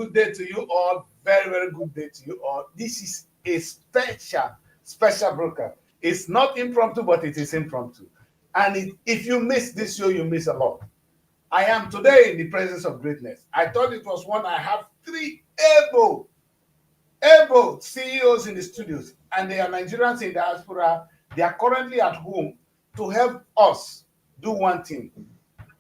good day to you all. Very, very good day to you all. This is a special broker. It's not impromptu, but it is impromptu. And if you miss this show, you miss a lot. I am today in the presence of greatness. I thought it was one. I have three able CEOs in the studios, and they are Nigerians in diaspora. They are currently at home to help us do one thing: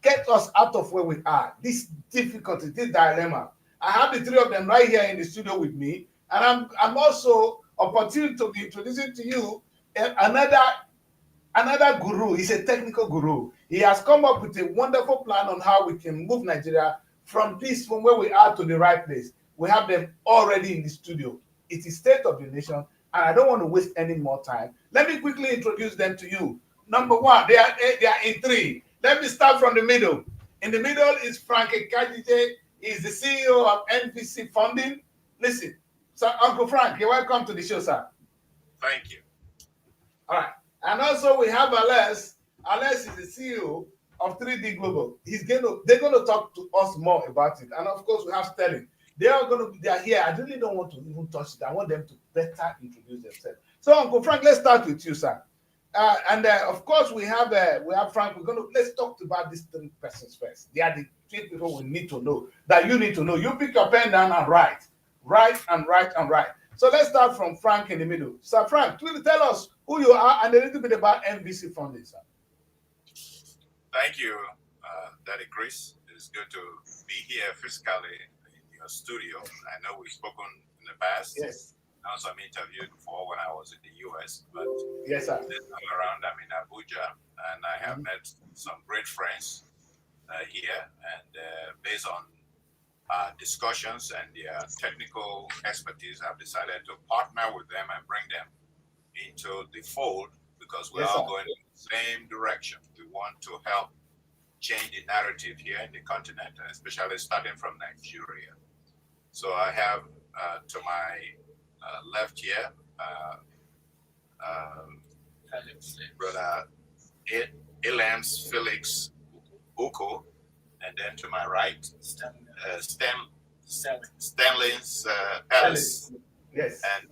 get us out of where we are. This difficulty, this dilemma. I have the three of them right here in the studio with me, and I'm also opportunity to be introducing to you another guru. He's a technical guru. He has come up with a wonderful plan on how we can move Nigeria from where we are to the right place. We have them already in the studio. It is state of the nation, and I don't want to waste any more time. Let me quickly introduce them to you. Number one, they are in three. Let me start from the middle. In the middle is Frank Candid. He's the CEO of NVC Funding. Listen, so Uncle Frank, you're welcome to the show, sir. Thank you. All right. And also we have Alex. Alex is the CEO of 3D Global. They're going to talk to us more about it. And of course, we have Sterling. They are here. I really don't want to even touch it. I want them to better introduce themselves. So, Uncle Frank, let's start with you, sir. Of course, we have Frank. Let's talk about these three persons first. They are the three people we need to know, that you need to know. You pick your pen down and write. So let's start from Frank in the middle. Sir Frank, please tell us who you are and a little bit about NVC Funding, sir. Thank you, Daddy Kris. It's good to be here physically in your studio. I know we've spoken in the past. Yes. I was interviewed before when I was in the US, but yes, sir. This time around I'm in Abuja, and I have met some great friends here, and based on discussions and their technical expertise, I've decided to partner with them and bring them into the fold, because we're all going in the same direction. We want to help change the narrative here in the continent, especially starting from Nigeria. So I have to my left here, Brother Ilams Felix Uko, and then to my right, Stanley's Ellis. Yes. And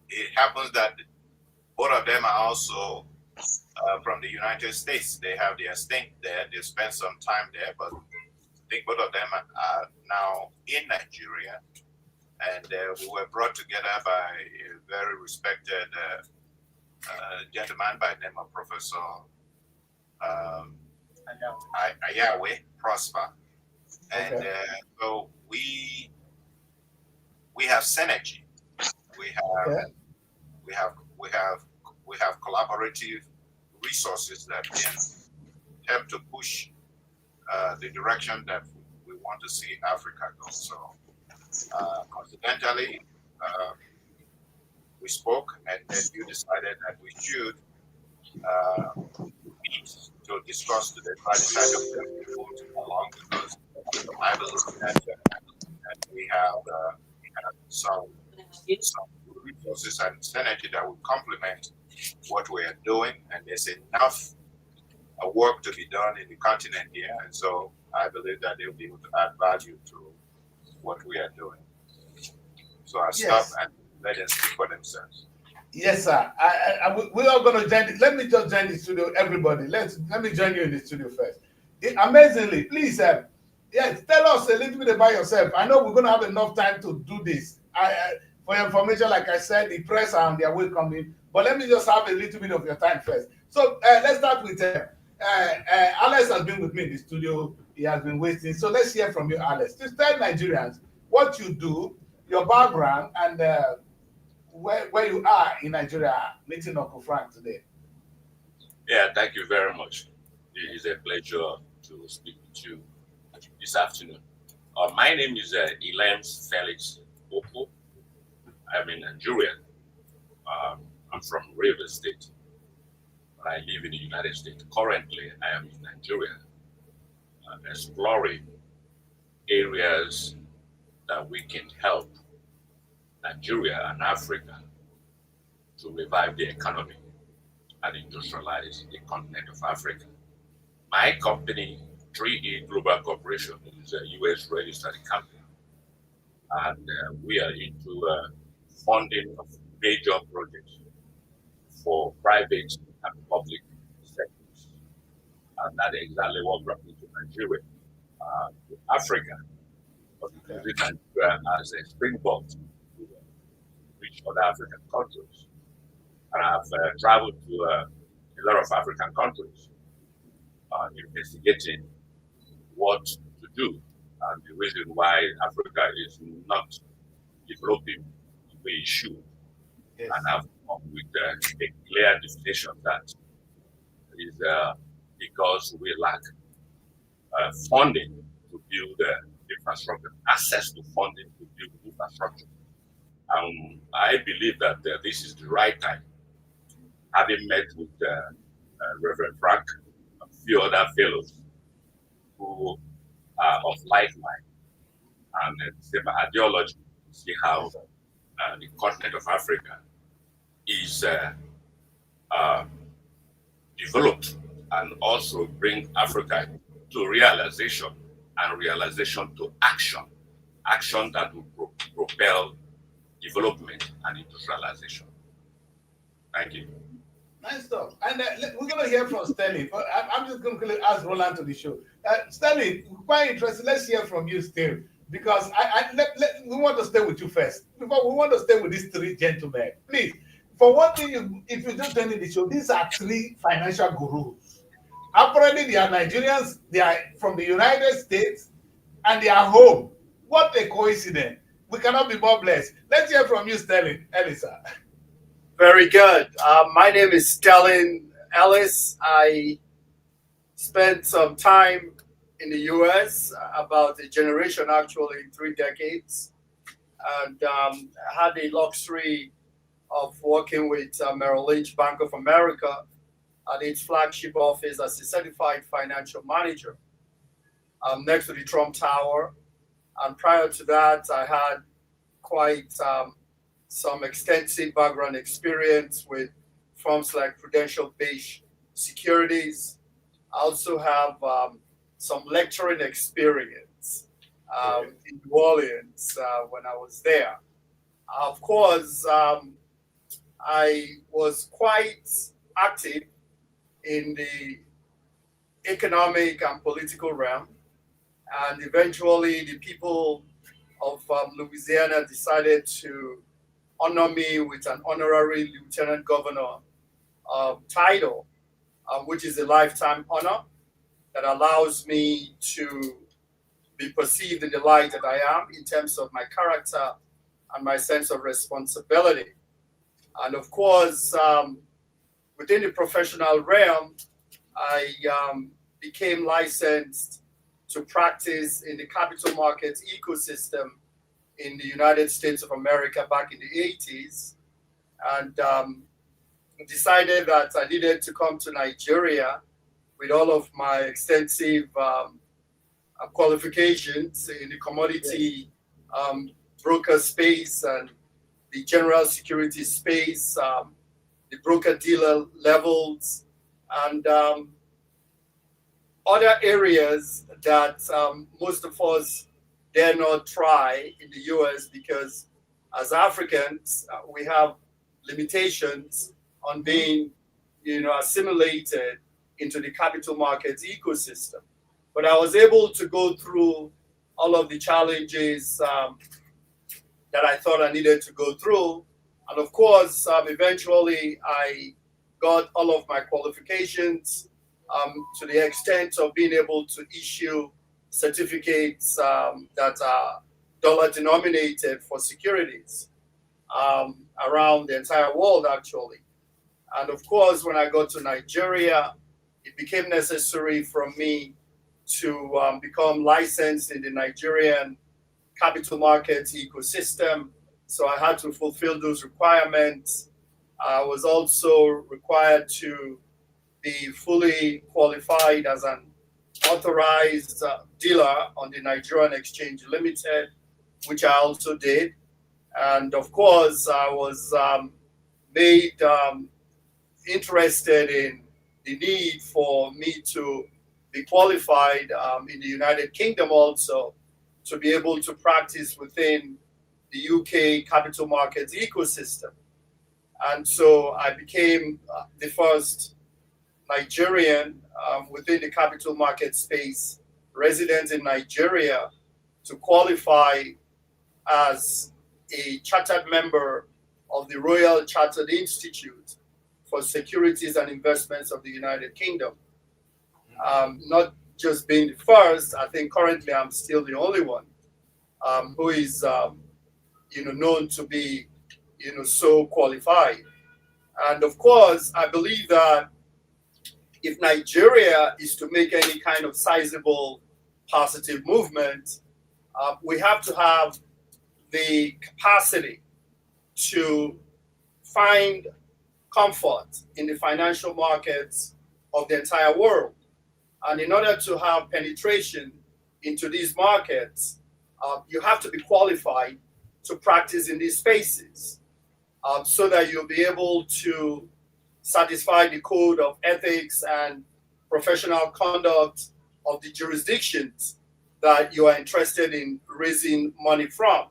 it happens that both of them are also from the United States. They have their stint there. They spent some time there, but I think both of them are now in Nigeria. And we were brought together by a very respected gentleman by the name of Professor Ayawe Prosper. And so we have synergy. We have collaborative resources that can help to push the direction that we want to see Africa go. So coincidentally, we spoke, and then you decided that we should meet to discuss the decided along, because I believe that we have some resources and synergy that will complement what we are doing, and there's enough work to be done in the continent here, and so I believe that they'll be able to add value to what we are doing. So I'll stop and let them speak for themselves. Yes, sir. We're all going to join. Let me just join the studio, everybody. Let me join you in the studio first. Amazingly, please, tell us a little bit about yourself. I know we're going to have enough time to do this. For your information, like I said, the press are on their way coming. But let me just have a little bit of your time first. So let's start with Alex has been with me in the studio. He has been waiting. So let's hear from you, Alex. Just tell Nigerians what you do, your background, and where you are in Nigeria meeting Uncle Frank today. Yeah, thank you very much. It is a pleasure to speak with you this afternoon. My name is Ilams Felix Uko. I'm in Nigeria. I'm from Rivers State, but I live in the United States. Currently, I am in Nigeria, exploring areas that we can help Nigeria and Africa to revive the economy and industrialize the continent of Africa. My company, 3D Global Corporation, is a US registered company, and we are into funding of major projects for private and public sectors. And that is exactly what brought me to Nigeria, to Africa, but using Nigeria as a springboard to reach other African countries. And I've traveled to a lot of African countries investigating what to do and the reason why Africa is not developing the way it should. Yes. And I've come up with a clear definition that is because we lack funding to build infrastructure, access to funding to build infrastructure. I believe that this is the right time. Having met with Reverend Frank, a few other fellows who are of like mind and the same ideology, to see how the continent of Africa is developed, and also bring Africa to realization, and realization to action that will propel development and industrialization. Thank you. Nice stuff. And we're going to hear from Sterling. But I'm just going to ask Roland to the show. Sterling, quite interesting. Let's hear from you still, because we want to stay with you first. Because we want to stay with these three gentlemen. Please, for one thing, if you just join the show, these are three financial gurus. Apparently, they are Nigerians. They are from the United States, and they are home. What a coincidence. We cannot be more blessed. Let's hear from you, Sterling. Elisa. Very good. My name is Sterling Ellis. I spent some time in the U.S., about a generation, actually, 3 decades, and had the luxury of working with Merrill Lynch Bank of America at its flagship office as a certified financial manager next to the Trump Tower. And prior to that, I had quite some extensive background experience with firms like Prudential Beige Securities. I also have some lecturing experience in New Orleans when I was there. Of course, I was quite active in the economic and political realm, and eventually the people of Louisiana decided to honor me with an honorary lieutenant governor title, which is a lifetime honor that allows me to be perceived in the light that I am in terms of my character and my sense of responsibility. And of course, within the professional realm, I became licensed to practice in the capital markets ecosystem in the United States of America back in the 80s, and decided that I needed to come to Nigeria with all of my extensive qualifications in the commodity broker space and the general security space, the broker-dealer levels, and other areas that most of us dare not try in the US, because as Africans, we have limitations on being, assimilated into the capital markets ecosystem. But I was able to go through all of the challenges that I thought I needed to go through. And of course, eventually I got all of my qualifications to the extent of being able to issue certificates that are dollar denominated for securities around the entire world, actually. And of course, when I got to Nigeria, it became necessary for me to become licensed in the Nigerian capital markets ecosystem. So I had to fulfill those requirements. I was also required to be fully qualified as an authorized dealer on the Nigerian Exchange Limited, which I also did. And of course, I was made interested in the need for me to be qualified in the United Kingdom also to be able to practice within the UK capital markets ecosystem. And so I became the first Nigerian within the capital market space, resident in Nigeria, to qualify as a chartered member of the Royal Chartered Institute for Securities and Investments of the United Kingdom. Not just being the first, I think currently I'm still the only one who is known to be so qualified. And of course, I believe that if Nigeria is to make any kind of sizable positive movement, we have to have the capacity to find comfort in the financial markets of the entire world. And in order to have penetration into these markets, you have to be qualified to practice in these spaces so that you'll be able to satisfy the code of ethics and professional conduct of the jurisdictions that you are interested in raising money from.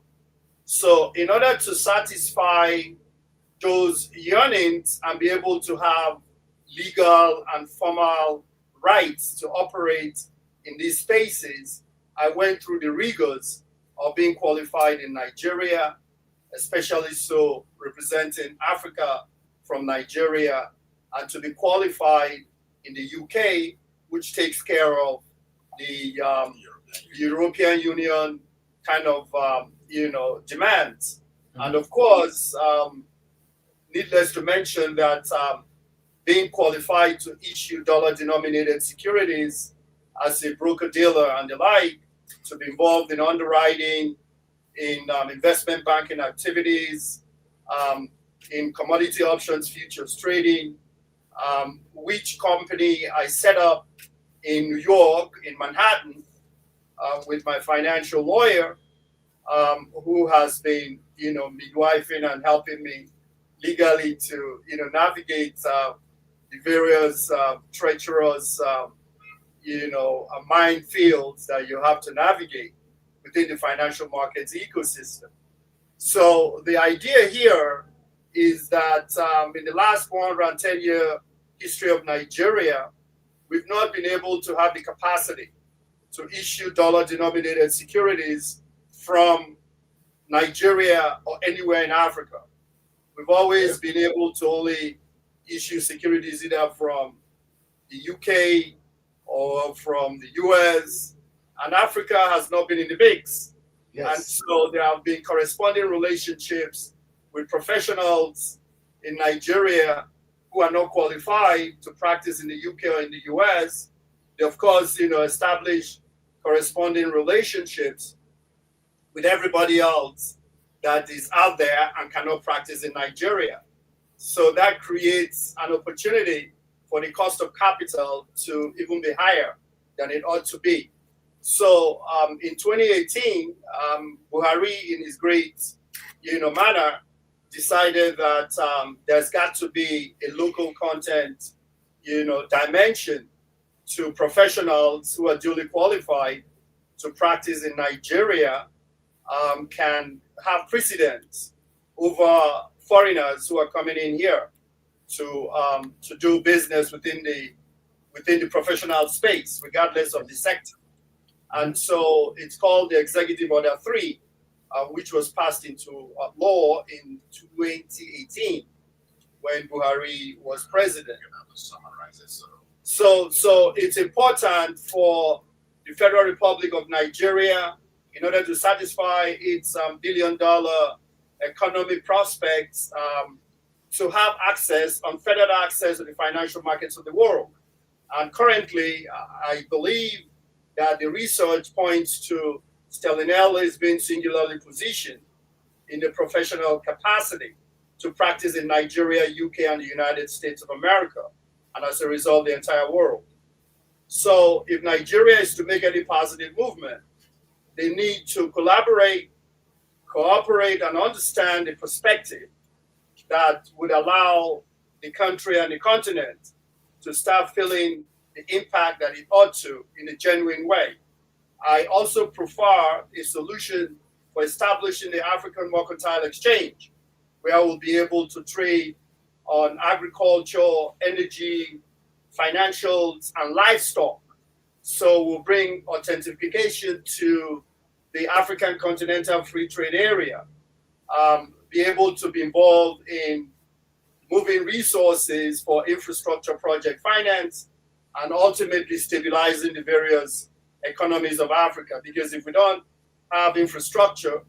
So in order to satisfy those yearnings and be able to have legal and formal rights to operate in these spaces, I went through the rigors of being qualified in Nigeria, especially so representing Africa from Nigeria, and to be qualified in the UK, which takes care of the European Union kind of demands. Mm-hmm. And of course, needless to mention that being qualified to issue dollar-denominated securities as a broker-dealer and the like, to be involved in underwriting, in investment banking activities, in commodity options, futures trading, which company I set up in New York, in Manhattan, with my financial lawyer, who has been, midwifing and helping me legally to, navigate the various treacherous, minefields that you have to navigate within the financial markets ecosystem. So the idea here is that in the last 110-year history of Nigeria, we've not been able to have the capacity to issue dollar-denominated securities from Nigeria or anywhere in Africa. We've always been able to only issue securities either from the UK or from the US, and Africa has not been in the mix. Yes. And so there have been corresponding relationships with professionals in Nigeria who are not qualified to practice in the UK or in the US. They, of course, establish corresponding relationships with everybody else that is out there and cannot practice in Nigeria. So that creates an opportunity for the cost of capital to even be higher than it ought to be. So in 2018, Buhari, in his great, manner, decided that there's got to be a local content, dimension to professionals who are duly qualified to practice in Nigeria, can have precedence over foreigners who are coming in here to do business within the professional space, regardless of the sector. And so it's called the Executive Order 3, which was passed into law in 2018 when Buhari was president. So it's important for the Federal Republic of Nigeria, in order to satisfy its billion-dollar economic prospects, to have unfettered access to the financial markets of the world. And currently, I believe that the research points to Sterling Ellis being singularly positioned in the professional capacity to practice in Nigeria, UK, and the United States of America, and as a result, the entire world. So if Nigeria is to make any positive movement, they need to collaborate, cooperate, and understand the perspective that would allow the country and the continent to start feeling the impact that it ought to in a genuine way. I also prefer a solution for establishing the African Mercantile Exchange, where we'll be able to trade on agriculture, energy, financials, and livestock. So we'll bring authentication to the African Continental Free Trade Area, be able to be involved in moving resources for infrastructure project finance, and ultimately stabilizing the various economies of Africa. Because if we don't have infrastructure,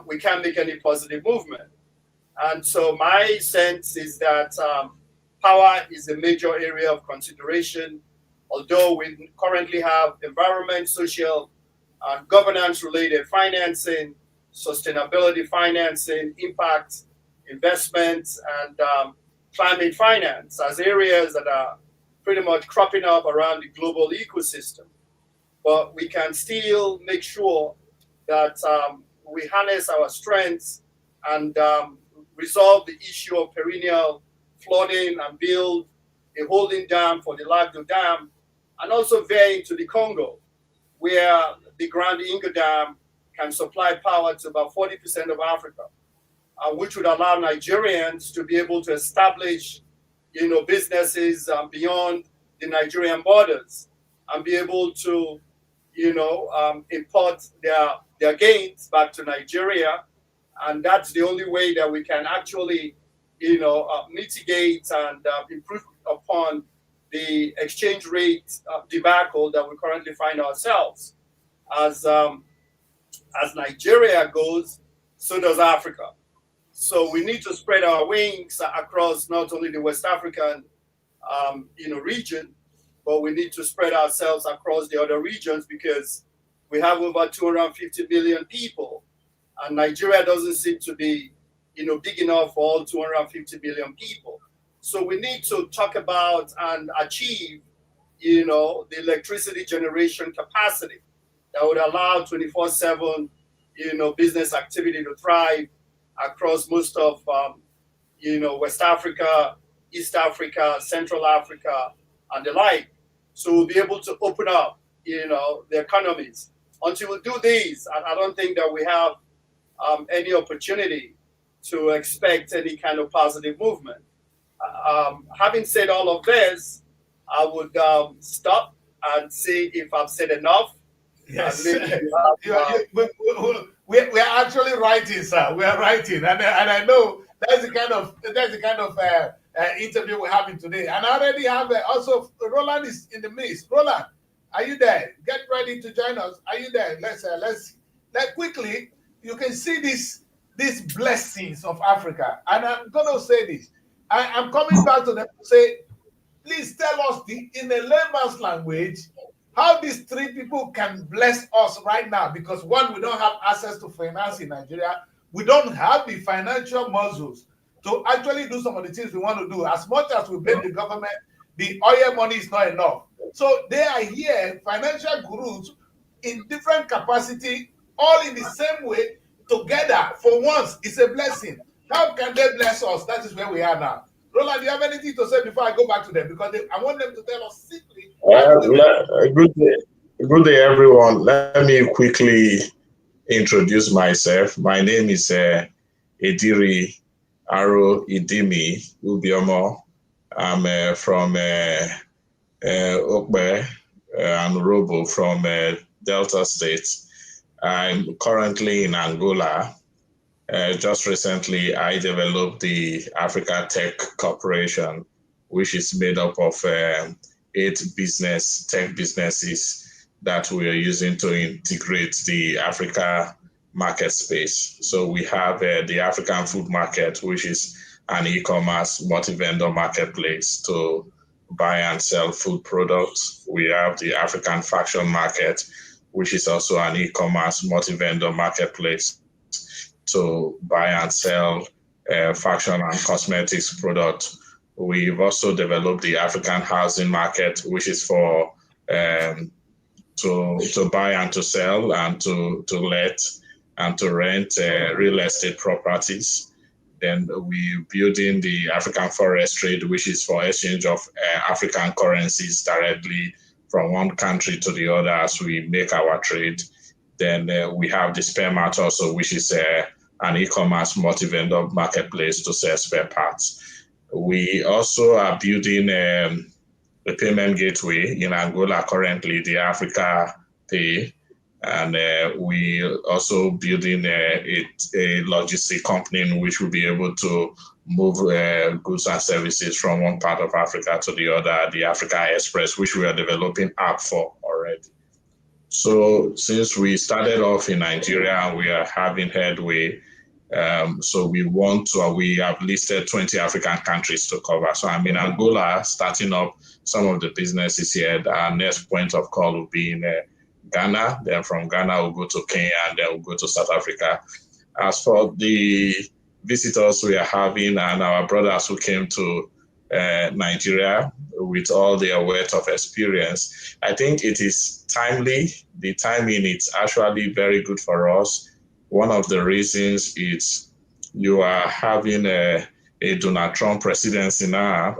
we can't make any positive movement. And so my sense is that power is a major area of consideration, although we currently have environment, social, governance-related financing, sustainability financing, impact investments, and climate finance as areas that are pretty much cropping up around the global ecosystem. But we can still make sure that we harness our strengths and resolve the issue of perennial flooding and build a holding dam for the Lagdo Dam, and also veer into the Congo, where the Grand Inga Dam can supply power to about 40% of Africa, which would allow Nigerians to be able to establish, businesses beyond the Nigerian borders and be able to, import their gains back to Nigeria. And that's the only way that we can actually, mitigate and improve upon the exchange rate debacle that we currently find ourselves. As Nigeria goes, so does Africa. So we need to spread our wings across not only the West African, region, but we need to spread ourselves across the other regions, because we have over 250 million people, and Nigeria doesn't seem to be, big enough for all 250 million people. So we need to talk about and achieve, the electricity generation capacity that would allow 24/7, business activity to thrive across most of, West Africa, East Africa, Central Africa, and the like. So we'll be able to open up, the economies. Until we do these, I don't think that we have any opportunity to expect any kind of positive movement. Having said all of this, I would stop and see if I've said enough. Yes, we are actually writing, sir. We are writing, and I know that's the kind of interview we're having today. And I already have also Roland is in the midst. Roland, are you there? Get ready to join us. Are you there? Let's quickly. You can see these blessings of Africa, and I'm going to say this. I'm coming back to them to say, please tell us in a layman's language how these three people can bless us right now. Because one, we don't have access to finance in Nigeria. We don't have the financial muscles to actually do some of the things we want to do. As much as we blame the government, the oil money is not enough. So they are here, financial gurus in different capacity, all in the same way, together. For once, it's a blessing. How can they bless us? That is where we are now. Roland, do you have anything to say before I go back to them? Because I want them to tell us simply. Good day, everyone. Let me quickly introduce myself. My name is Ediri Aro Idimi Ubiomo. I'm from Okbe and Robo from Delta State. I'm currently in Angola. Just recently, I developed the Africa Tech Corporation, which is made up of 8 tech businesses that we are using to integrate the Africa market space. So we have the African food market, which is an e-commerce multi-vendor marketplace to buy and sell food products. We have the African fashion market, which is also an e-commerce multi-vendor marketplace to buy and sell fashion and cosmetics products. We've also developed the African housing market, which is for to buy and to sell and to let and to rent real estate properties. Then we're building the African forest trade, which is for exchange of African currencies directly from one country to the other as we make our trade. Then we have the spare mart also, which is an e-commerce multi-vendor marketplace to sell spare parts. We also are building a payment gateway in Angola currently, the Africa Pay. And we also building a logistic company in which we'll be able to move goods and services from one part of Africa to the other, the Africa Express, which we are developing app for already. So since we started off in Nigeria and we are having headway, so we have listed 20 African countries to cover. So I'm in Angola, starting up some of the businesses here. Our next point of call will be in Ghana. Then from Ghana, we'll go to Kenya, and then we'll go to South Africa. As for the visitors we are having and our brothers who came to Nigeria with all their wealth of experience, I think it is timely. The timing is actually very good for us. One of the reasons is you are having a Donald Trump presidency now,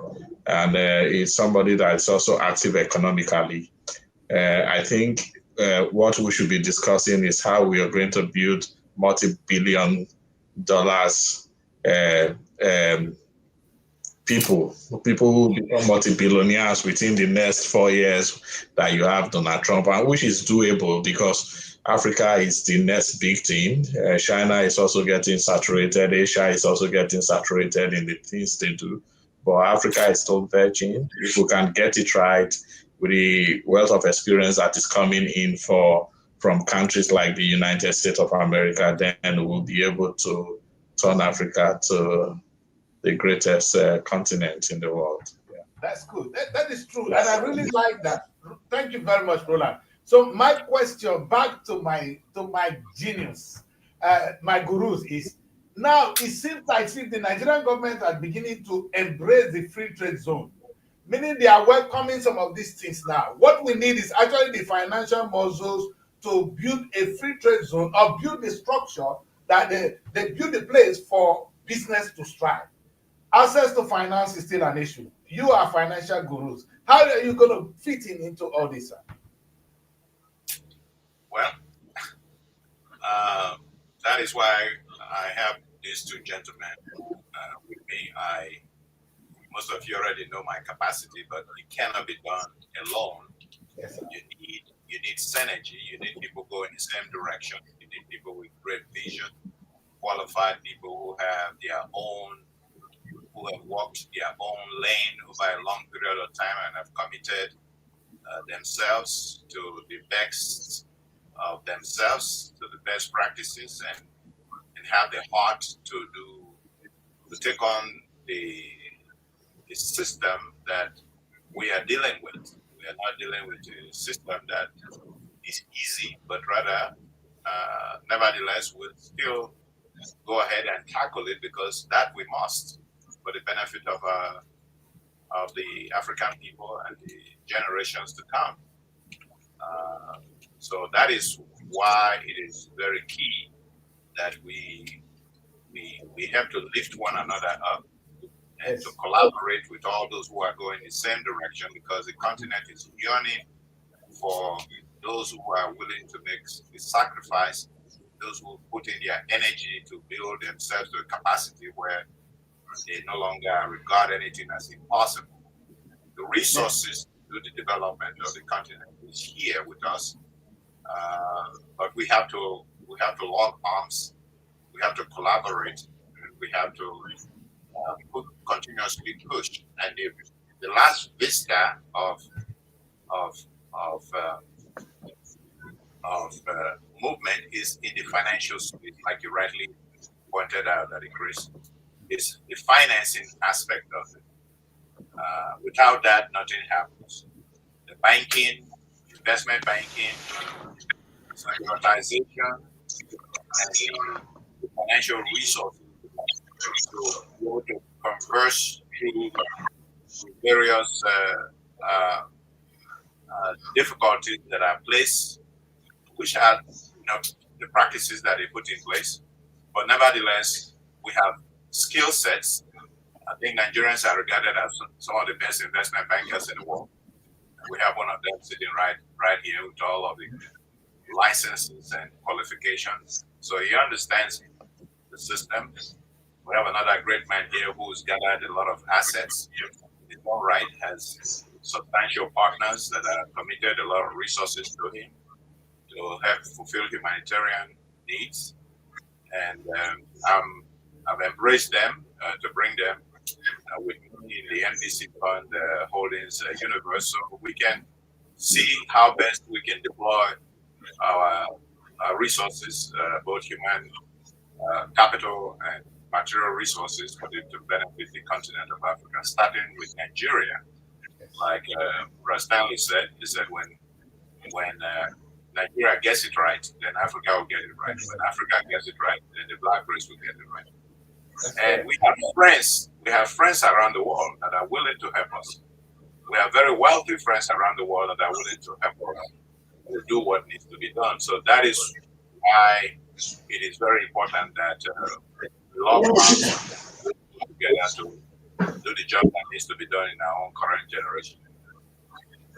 and it's somebody that is also active economically. I think what we should be discussing is how we are going to build multi-billion dollars people who become multi-billionaires within the next 4 years that you have Donald Trump, and which is doable because Africa is the next big thing. China is also getting saturated. Asia is also getting saturated in the things they do. But Africa is still virgin. If we can get it right with the wealth of experience that is coming in from countries like the United States of America, then we'll be able to turn Africa to the greatest continent in the world. Yeah. That's good. That is true. And I really like that. Thank you very much, Roland. So my question back to my genius, my gurus is, now it seems like if the Nigerian government are beginning to embrace the free trade zone, meaning they are welcoming some of these things now. What we need is actually the financial muscles to build a free trade zone or build the structure that they build a place for business to strive. Access to finance is still an issue. You are financial gurus. How are you going to fit into all this, sir? Well, that is why I have these two gentlemen with me. Most of you already know my capacity, but it cannot be done alone. Yes, sir. You need synergy. You need people going in the same direction. You need people with great vision, qualified people who have walked their own lane over a long period of time and have committed themselves to the best of themselves, to the best practices, and have the heart to take on the system that we are dealing with. We are not dealing with a system that is easy, but rather, nevertheless, we'll still go ahead and tackle it because that we must, for the benefit of the African people and the generations to come. So that is why it is very key that we have to lift one another up and to collaborate with all those who are going in the same direction, because the continent is yearning for those who are willing to make the sacrifice, those who put in their energy to build themselves to a capacity where they no longer regard anything as impossible. The resources to the development of the continent is here with us, but we have to lock arms. We have to collaborate. And we have to continuously push. And the last vista of movement is in the financial space, like you rightly pointed out, Kris. Is the financing aspect of it. Without that, nothing happens. The banking, investment banking, securitization, and the financial resources to be able to converse through various difficulties that are placed, which are the practices that they put in place. But nevertheless, we have skill sets. I think Nigerians are regarded as some of the best investment bankers in the world. We have one of them sitting right here with all of the licenses and qualifications. So he understands the system. We have another great man here who's gathered a lot of assets in his own right, has substantial partners that are committed a lot of resources to him to help fulfill humanitarian needs. And I've embraced them to bring them with me in the NBC Fund Holdings universe, so we can see how best we can deploy our resources, both human capital and material resources, for it to benefit the continent of Africa, starting with Nigeria. Like Stanley said, he said when Nigeria gets it right, then Africa will get it right. When Africa gets it right, then the Black race will get it right. And we have friends around the world that are willing to help us. We have very wealthy friends around the world that are willing to help us to do what needs to be done. So that is why it is very important that all of us together to do the job that needs to be done in our own current generation.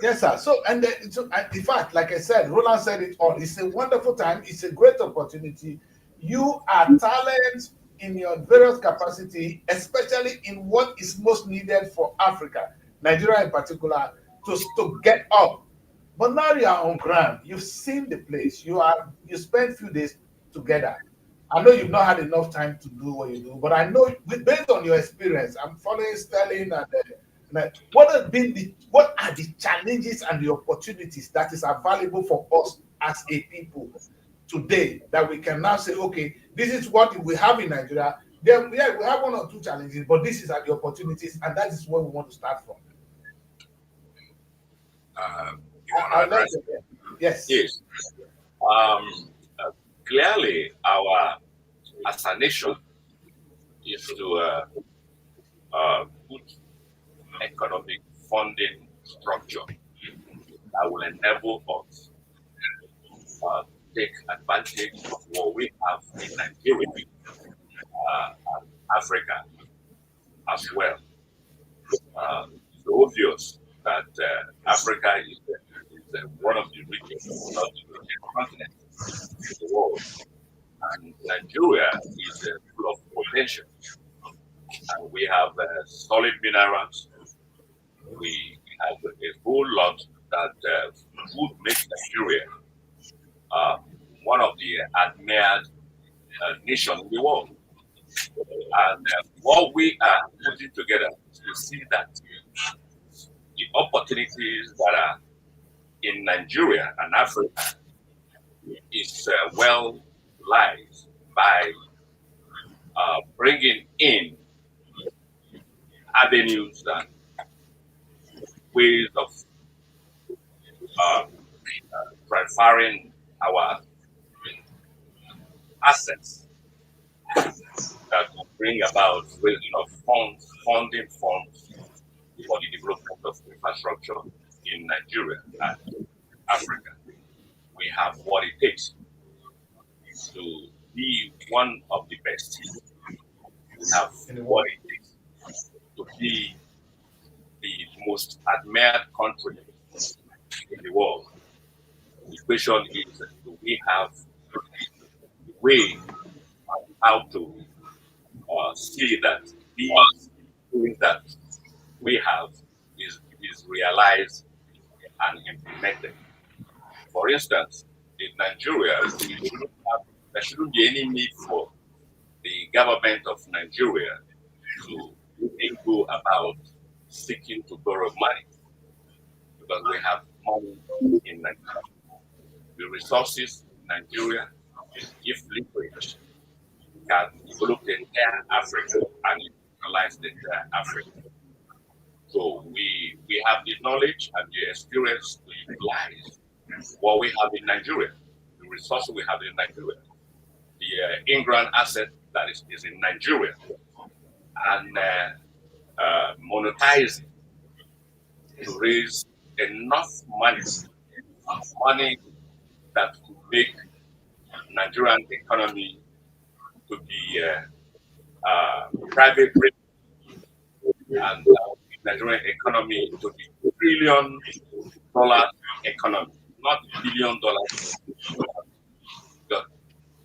Yes, sir. So, in fact, like I said, Roland said it all. It's a wonderful time. It's a great opportunity. You are talent in your various capacity, especially in what is most needed for Africa, Nigeria in particular, to get up. But now you are on ground. You've seen the place. You spent a few days together. I know you've not had enough time to do what you do, but I know based on your experience, I'm following Sterling and what are the challenges and the opportunities that is available for us as a people today that we can now say, okay, this is what we have in Nigeria. Then we have one or two challenges, but this is the opportunities, and that is where we want to start from. Yes. Yes. Clearly, as a nation, is to put economic funding structure that will enable us take advantage of what we have in Nigeria and Africa as well. It's obvious that Africa is one of the richest continents in the world, and Nigeria is full of potential. And we have solid minerals. We have a whole lot that would make Nigeria one of the admired nations in the world. And what we are putting together to see that the opportunities that are in Nigeria and Africa is well lies by bringing in avenues and ways of transferring our assets that will bring about raising of funding funds for the development of infrastructure in Nigeria and Africa. We have what it takes to be one of the best. We have what it takes to be the most admired country in the world. The question is, do we have the way how to see that these things that we have is realized and implemented? For instance, in Nigeria, there shouldn't be any need for the government of Nigeria to go about seeking to borrow money, because we have money in Nigeria. The resources in Nigeria, if leveraged, can develop the entire Africa and utilize the entire Africa. So we have the knowledge and the experience to utilize what we have in Nigeria, the resources we have in Nigeria, the inground asset that is in Nigeria, and monetizing to raise enough money that could make Nigerian economy to be private rate, and Nigerian economy to be trillion dollar economy, not $1 billion. The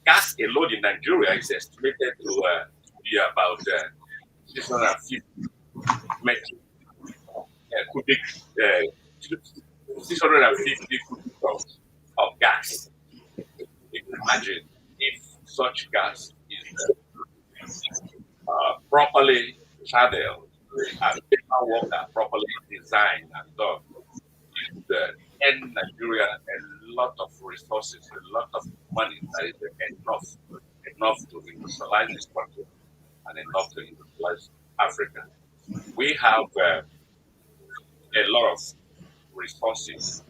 gas alone in Nigeria is estimated to be about 650 metric cubic, 650 cubic tons of gas. You can imagine if such gas is properly channeled and paperwork are properly designed and done, it would end Nigeria a lot of resources, a lot of money that is enough to industrialize this country and enough to industrialize Africa. We have a lot of resources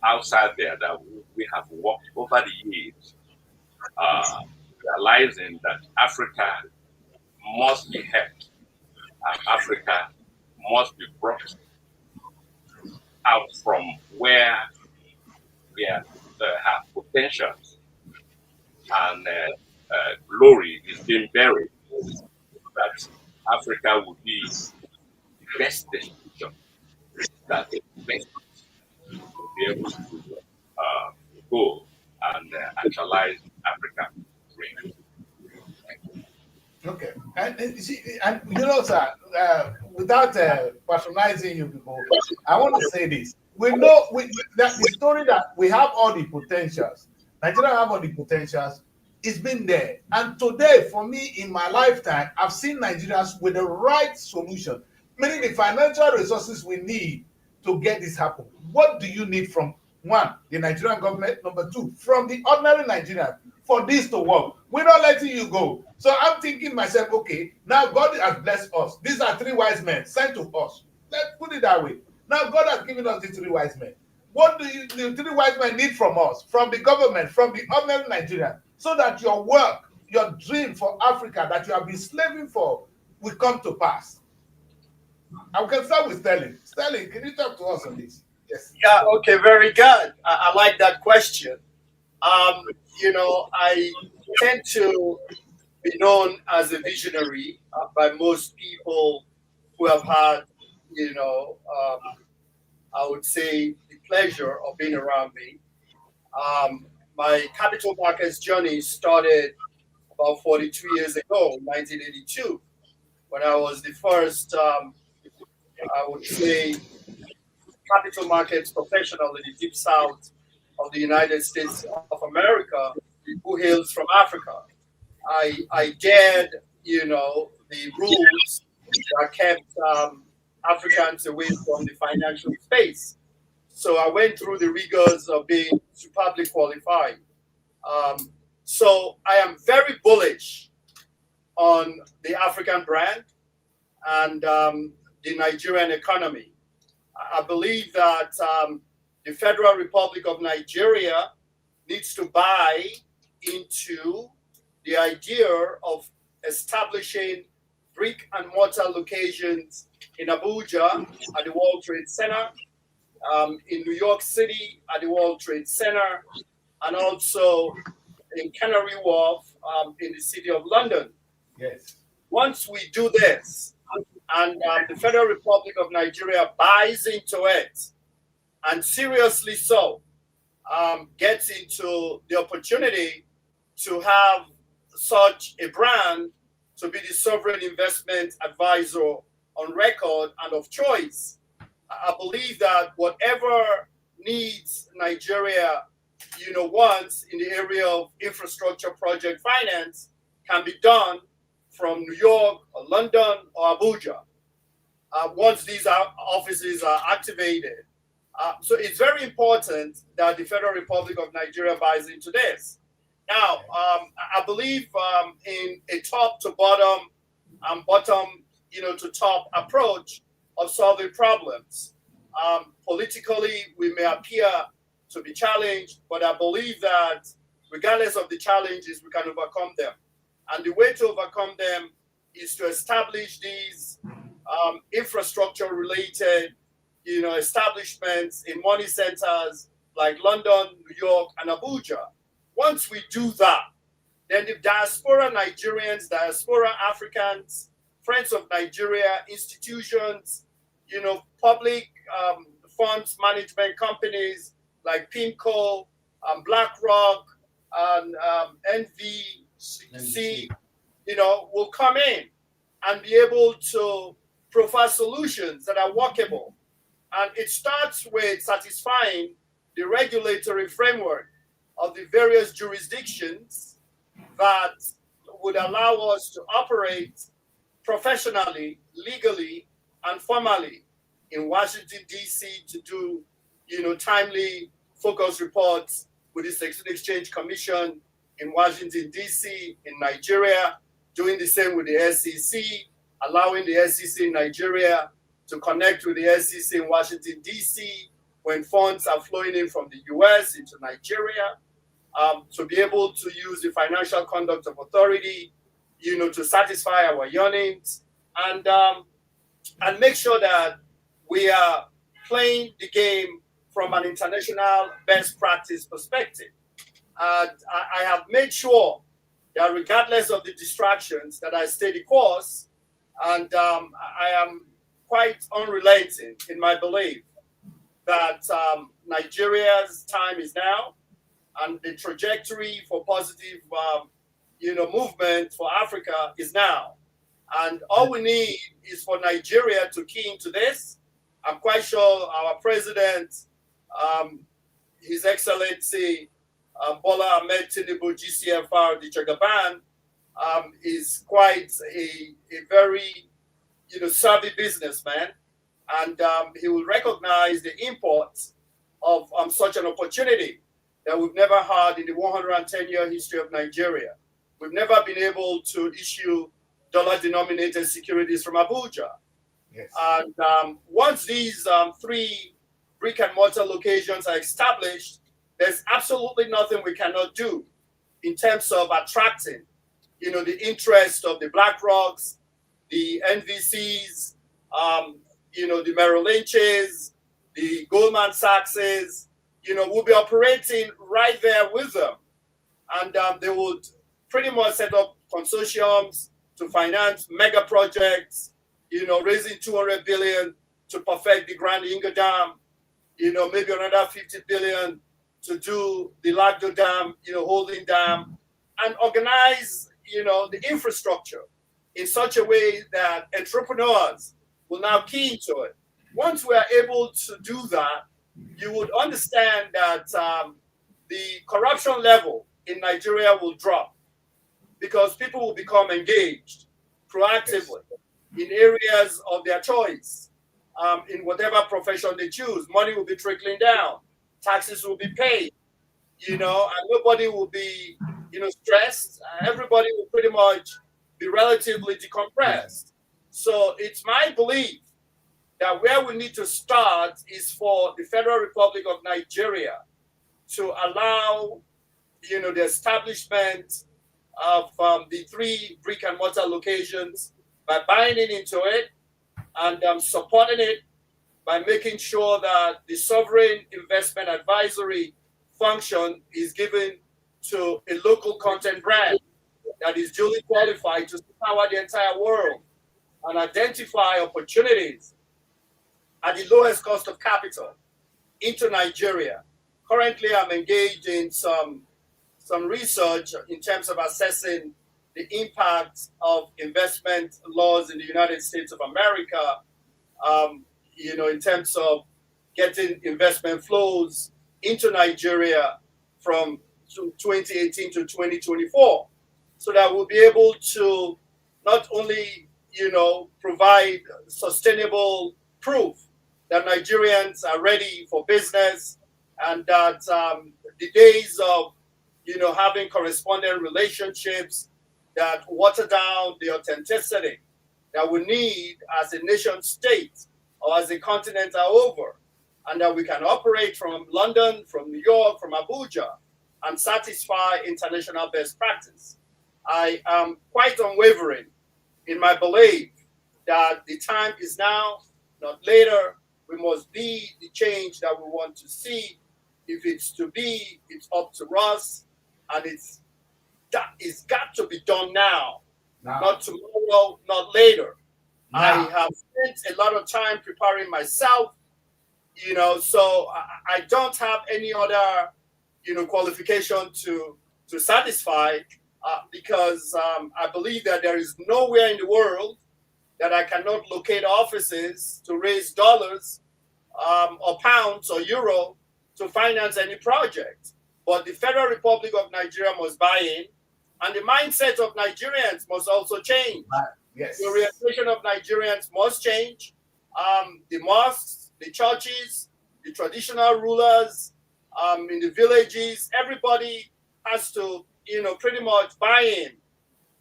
outside there that we have worked over the years, realizing that Africa must be helped and Africa must be brought out from where we have potentials and glory is being buried, that Africa would be the best destination that the best will be able to go and actualize African dream. Okay, and you see, and you know, sir, without patronizing you people, I want to say this: we know that the story that we have all the potentials, Nigeria have all the potentials. It's been there, and today, for me, in my lifetime, I've seen Nigerians with the right solution, meaning the financial resources we need to get this happen. What do you need from one, the Nigerian government? Number two, from the ordinary Nigerian for this to work? We're not letting you go. So I'm thinking myself, okay, now God has blessed us. These are 3 wise men sent to us. Let's put it that way. Now God has given us these 3 wise men. What do the 3 wise men need from us, from the government, from the ordinary Nigerian, so that your work, your dream for Africa that you have been slaving for will come to pass? I can start with Sterling. Sterling, can you talk to us on this? Yes. Yeah, okay, very good. I like that question. You know, I tend to be known as a visionary by most people who have had, you know, I would say the pleasure of being around me. My capital markets journey started about 42 years ago, 1982, when I was the first, I would say, capital markets professional in the deep south of the United States of America, who hails from Africa. I dared, you know, the rules that kept Africans away from the financial space. So I went through the rigors of being superbly qualified. So I am very bullish on the African brand and the Nigerian economy. I believe that the Federal Republic of Nigeria needs to buy into the idea of establishing brick and mortar locations in Abuja at the World Trade Center, in New York City at the World Trade Center, and also in Canary Wharf in the city of London. Yes. Once we do this, and the Federal Republic of Nigeria buys into it, and seriously so, gets into the opportunity to have such a brand to be the sovereign investment advisor on record and of choice, I believe that whatever needs Nigeria, you know, wants in the area of infrastructure project finance can be done from New York or London or Abuja once these offices are activated. So it's very important that the Federal Republic of Nigeria buys into this. Now, I believe in a top to bottom and bottom, you know, to top approach of solving problems. Politically, we may appear to be challenged, but I believe that regardless of the challenges, we can overcome them. And the way to overcome them is to establish these infrastructure-related, you know, establishments in money centers like London, New York, and Abuja. Once we do that, then the diaspora Nigerians, diaspora Africans, friends of Nigeria, institutions, you know, public funds management companies like PIMCO, BlackRock, and NVC, will come in and be able to provide solutions that are workable. And it starts with satisfying the regulatory framework of the various jurisdictions that would allow us to operate professionally, legally, and formally in Washington, D.C. to do, timely focus reports with the Securities Exchange Commission in Washington, D.C., in Nigeria, doing the same with the SEC, allowing the SEC in Nigeria to connect with the SEC in Washington, D.C. when funds are flowing in from the U.S. into Nigeria, to be able to use the Financial Conduct of Authority, to satisfy our yearnings, and make sure that we are playing the game from an international best practice perspective. And I have made sure that regardless of the distractions, that I stay the course, and I am quite unrelenting in my belief that Nigeria's time is now, and the trajectory for positive, movement for Africa is now. And all we need is for Nigeria to key into this. I'm quite sure our president, His Excellency Bola Ahmed Tinubu, GCFR, the Jagaban, is quite a very, savvy businessman, and he will recognize the import of such an opportunity that we've never had in the 110-year history of Nigeria. We've never been able to issue dollar-denominated securities from Abuja. Yes. And once these 3 brick-and-mortar locations are established, there's absolutely nothing we cannot do in terms of attracting, the interest of the BlackRocks, the NVCs, the Merrill Lynch's, the Goldman Sachs's. We'll be operating right there with them. And they would pretty much set up consortiums to finance mega projects, raising 200 billion to perfect the Grand Inga Dam, maybe another 50 billion to do the Lagdo Dam, holding dam, and organize, the infrastructure in such a way that entrepreneurs will now key into it. Once we are able to do that, you would understand that the corruption level in Nigeria will drop, because people will become engaged proactively in areas of their choice, in whatever profession they choose. Money will be trickling down, taxes will be paid, and nobody will be, stressed. Everybody will pretty much be relatively decompressed. So it's my belief that where we need to start is for the Federal Republic of Nigeria to allow, the establishment of the 3 brick-and-mortar locations by buying into it and supporting it by making sure that the sovereign investment advisory function is given to a local content brand that is duly qualified to power the entire world and identify opportunities at the lowest cost of capital into Nigeria. Currently, I'm engaged in some research in terms of assessing the impact of investment laws in the United States of America, in terms of getting investment flows into Nigeria from 2018 to 2024, so that we'll be able to not only, provide sustainable proof that Nigerians are ready for business, and that the days of, having correspondent relationships that water down the authenticity that we need as a nation state or as a continent are over, and that we can operate from London, from New York, from Abuja, and satisfy international best practice. I am quite unwavering in my belief that the time is now, not later. We must be the change that we want to see. If it's to be, it's up to us, and it's got to be done now, not tomorrow, not later. I have spent a lot of time preparing myself, So I don't have any other, qualification to satisfy, because I believe that there is nowhere in the world that I cannot locate offices to raise dollars, or pounds or euro to finance any project. But the Federal Republic of Nigeria must buy in, and the mindset of Nigerians must also change. Yes. The orientation of Nigerians must change. The mosques, the churches, the traditional rulers, in the villages, everybody has to, pretty much buy in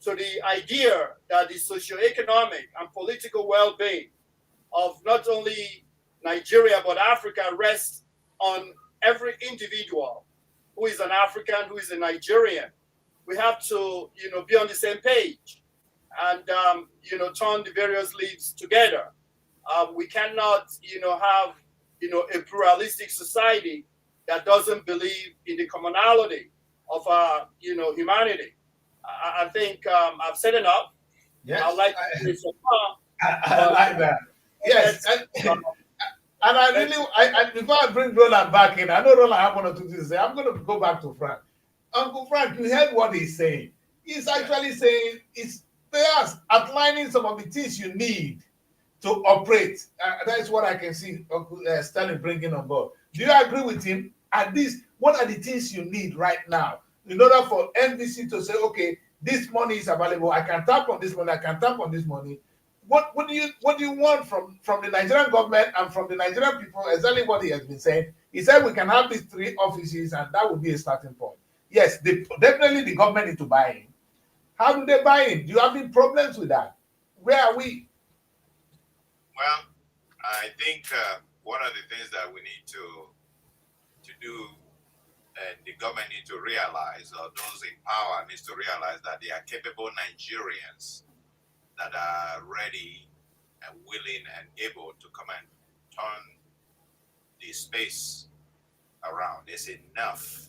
to the idea that the socio-economic and political well-being of not only Nigeria but Africa rests on every individual who is an African, who is a Nigerian. We have to, be on the same page and, turn the various leaves together. We cannot, have, a pluralistic society that doesn't believe in the commonality of our, humanity. I think I've said enough. Yes. I'd like to say so far. I like that. Yes. And I really, before I bring Roland back in, I know Roland have one or two things to say. I'm going to go back to Frank. Uncle Frank, you heard what he's saying. He's actually saying it's outlining some of the things you need to operate. That is what I can see Uncle Sterling bringing on board. Do you agree with him? At least, what are the things you need right now in order for NBC to say, okay, this money is available. I can tap on this money. I can tap on this money. What do you want from the Nigerian government and from the Nigerian people? Exactly what he has been saying. He said we can have these 3 offices and that would be a starting point. Yes, definitely the government need to buy in. How do they buy in? Do you have any problems with that? Where are we? Well, I think one of the things that we need to do, and the government need to realize, or those in power needs to realize, that they are capable Nigerians that are ready and willing and able to come and turn the space around. There's enough.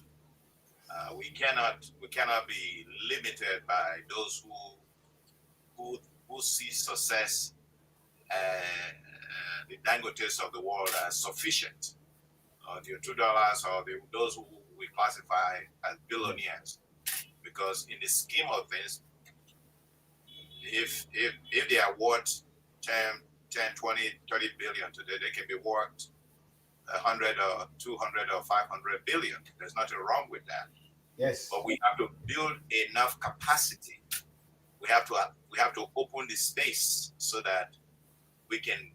We cannot be limited by those who see success, the Dangotes of the world, as sufficient, or the $2, or those who we classify as billionaires. Because in the scheme of things, if they are worth 10, 20, 30 billion today, they can be worth 100 or 200 or 500 billion. There's nothing wrong with that. Yes. But we have to build enough capacity. We have to open the space so that we can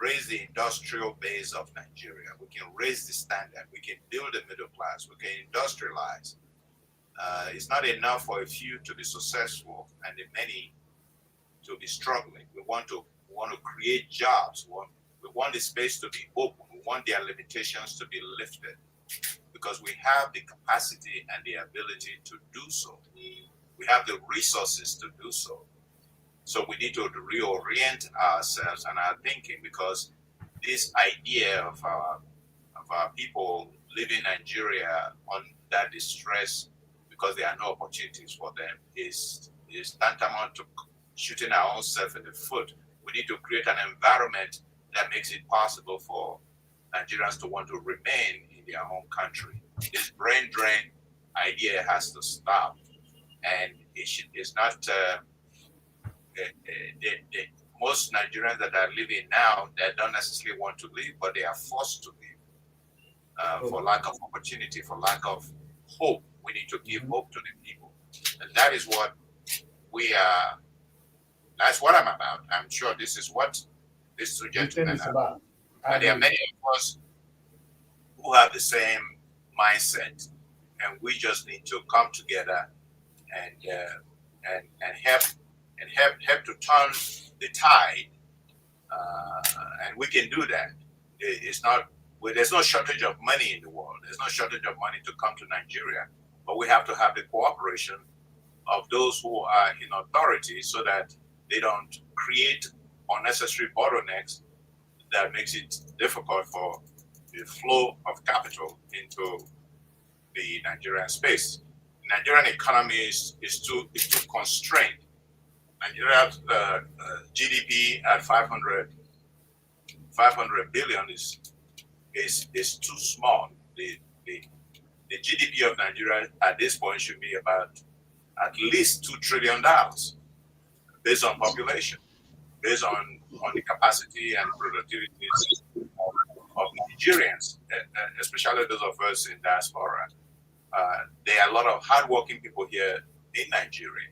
raise the industrial base of Nigeria. We can raise the standard. We can build a middle class. We can industrialize. It's not enough for a few to be successful and the many to be struggling. We want to create jobs. We want the space to be open. We want their limitations to be lifted, because we have the capacity and the ability to do so. We have the resources to do so. So we need to reorient ourselves and our thinking, because this idea of our people living in Nigeria under distress because there are no opportunities for them is tantamount to shooting our own self in the foot. We need to create an environment that makes it possible for Nigerians to want to remain in their home country. This brain drain idea has to stop, and it's not. Most Nigerians that are living now, they don't necessarily want to leave, but they are forced to leave for lack of opportunity, for lack of hope. We need to give hope to the people, and that is what we are. That's what I'm about. I'm sure this is what this two gentlemen are about. And there are many of us who have the same mindset, and we just need to come together and help to turn the tide, and we can do that. It's not. There's no shortage of money in the world. There's no shortage of money to come to Nigeria, but we have to have the cooperation of those who are in authority, so that they don't create unnecessary bottlenecks that makes it difficult for the flow of capital into the Nigerian space. The Nigerian economy is too constrained. Nigeria's GDP at 500 billion is is too small. The GDP of Nigeria at this point should be about at least $2 trillion based on population, based on the capacity and productivity of Nigerians, especially those of us in diaspora. There are a lot of hardworking people here in Nigeria.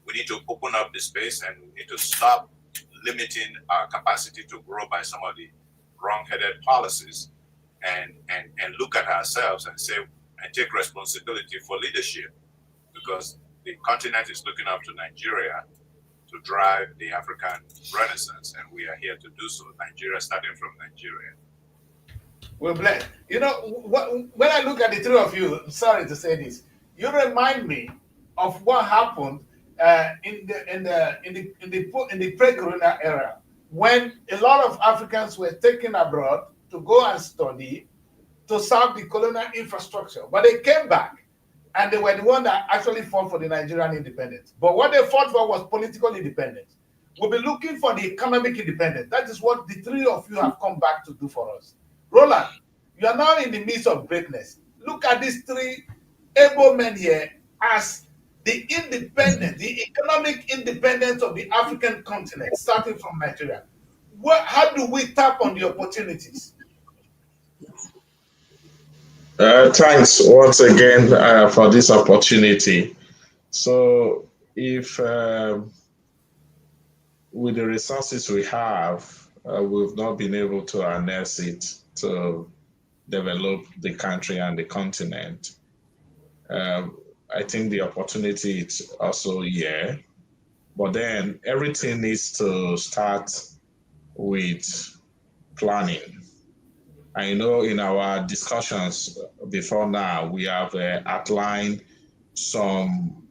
We need to open up the space, and we need to stop limiting our capacity to grow by some of the wrong-headed policies, and look at ourselves and say and take responsibility for leadership, because the continent is looking up to Nigeria to drive the African Renaissance, and we are here to do so. Nigeria, starting from Nigeria. We're blessed. You know, when I look at the three of you, sorry to say this, you remind me of what happened in the pre-corona era, when a lot of Africans were taken abroad to go and study to serve the colonial infrastructure, but they came back and they were the one that actually fought for the Nigerian independence. But what they fought for was political independence. We'll be looking for the economic independence. That is what the three of you have come back to do for us. Roland, you are now in the midst of greatness. Look at these three able men here as the independence, the economic independence of the African continent, starting from Nigeria. How do we tap on the opportunities? Thanks once again for this opportunity. So, if with the resources we have, we've not been able to harness it to develop the country and the continent, I think the opportunity is also here. But then everything needs to start with planning. I know in our discussions before now, we have outlined some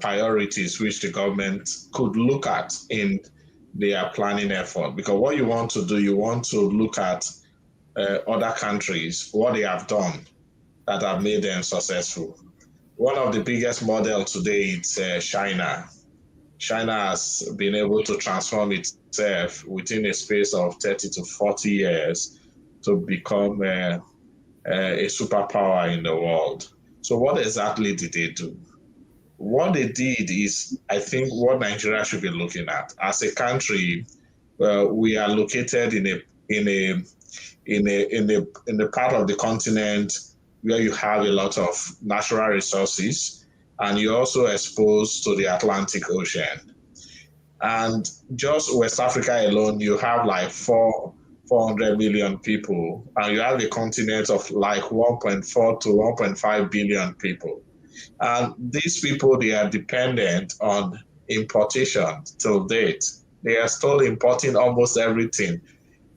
priorities which the government could look at in their planning effort. Because what you want to do, you want to look at other countries, what they have done that have made them successful. One of the biggest models today is China. China has been able to transform itself within a space of 30 to 40 years to become a superpower in the world. So what exactly did they do? What they did is, I think, what Nigeria should be looking at. As a country, we are located in a part of the continent where you have a lot of natural resources, and you're also exposed to the Atlantic Ocean. And just West Africa alone, you have like 400 million people, and you have a continent of like 1.4 to 1.5 billion people. And these people, they are dependent on importation till date. They are still importing almost everything.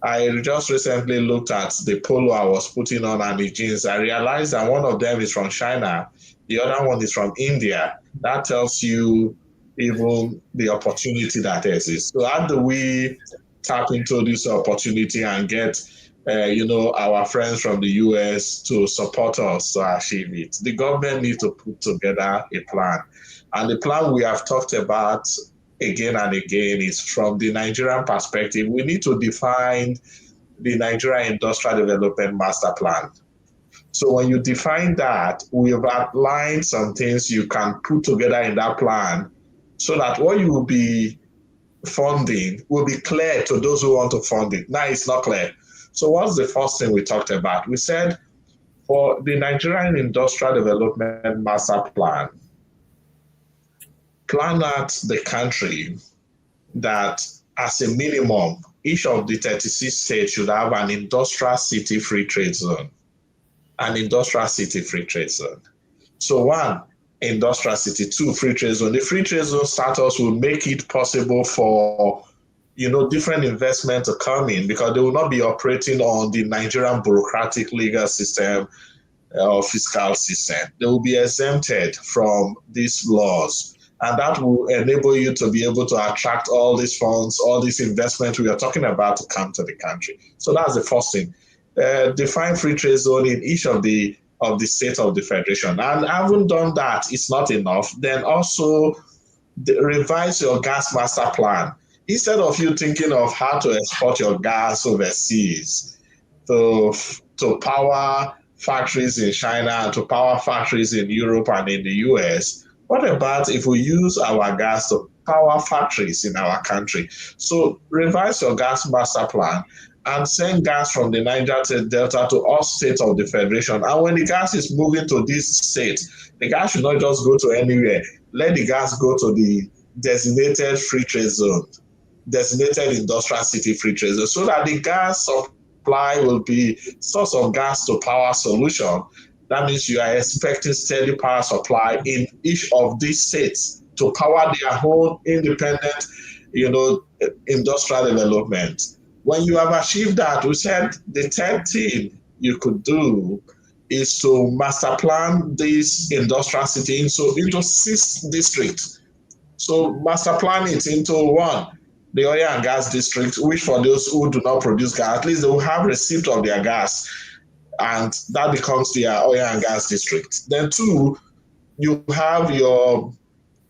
I just recently looked at the polo I was putting on and the jeans. I realized that one of them is from China. The other one is from India. That tells you even the opportunity that exists. So how do we tap into this opportunity and get our friends from the US to support us to achieve it? The government needs to put together a plan. And the plan we have talked about again and again is from the Nigerian perspective. We need to define the Nigeria Industrial Development Master Plan. So when you define that, we have outlined some things you can put together in that plan so that what you will be funding will be clear to those who want to fund it. Now it's not clear. So what's the first thing we talked about? We said for the Nigerian Industrial Development Master Plan, plan out the country that as a minimum, each of the 36 states should have an industrial city free trade zone. An industrial city free trade zone. So one, industrial city, two, free trade zone. The free trade zone status will make it possible for different investment to come in, because they will not be operating on the Nigerian bureaucratic legal system or fiscal system. They will be exempted from these laws. And that will enable you to be able to attract all these funds, all these investments we are talking about to come to the country. So that's the first thing. Define free trade zone in each of the states of the federation. And having done that, it's not enough. Then also revise your gas master plan. Instead of you thinking of how to export your gas overseas, to power factories in China and to power factories in Europe and in the US. What about if we use our gas to power factories in our country? So revise your gas master plan and send gas from the Niger Delta to all states of the Federation. And when the gas is moving to this state, the gas should not just go to anywhere. Let the gas go to the designated free trade zone, designated industrial city free trade zone, so that the gas supply will be source of gas to power solution. That means you are expecting steady power supply in each of these states to power their own independent, industrial development. When you have achieved that, we said the third thing you could do is to master plan this industrial city into 6 districts. So master plan it into 1, the oil and gas district, which for those who do not produce gas, at least they will have receipt of their gas, and that becomes their oil and gas district. Then 2, you have your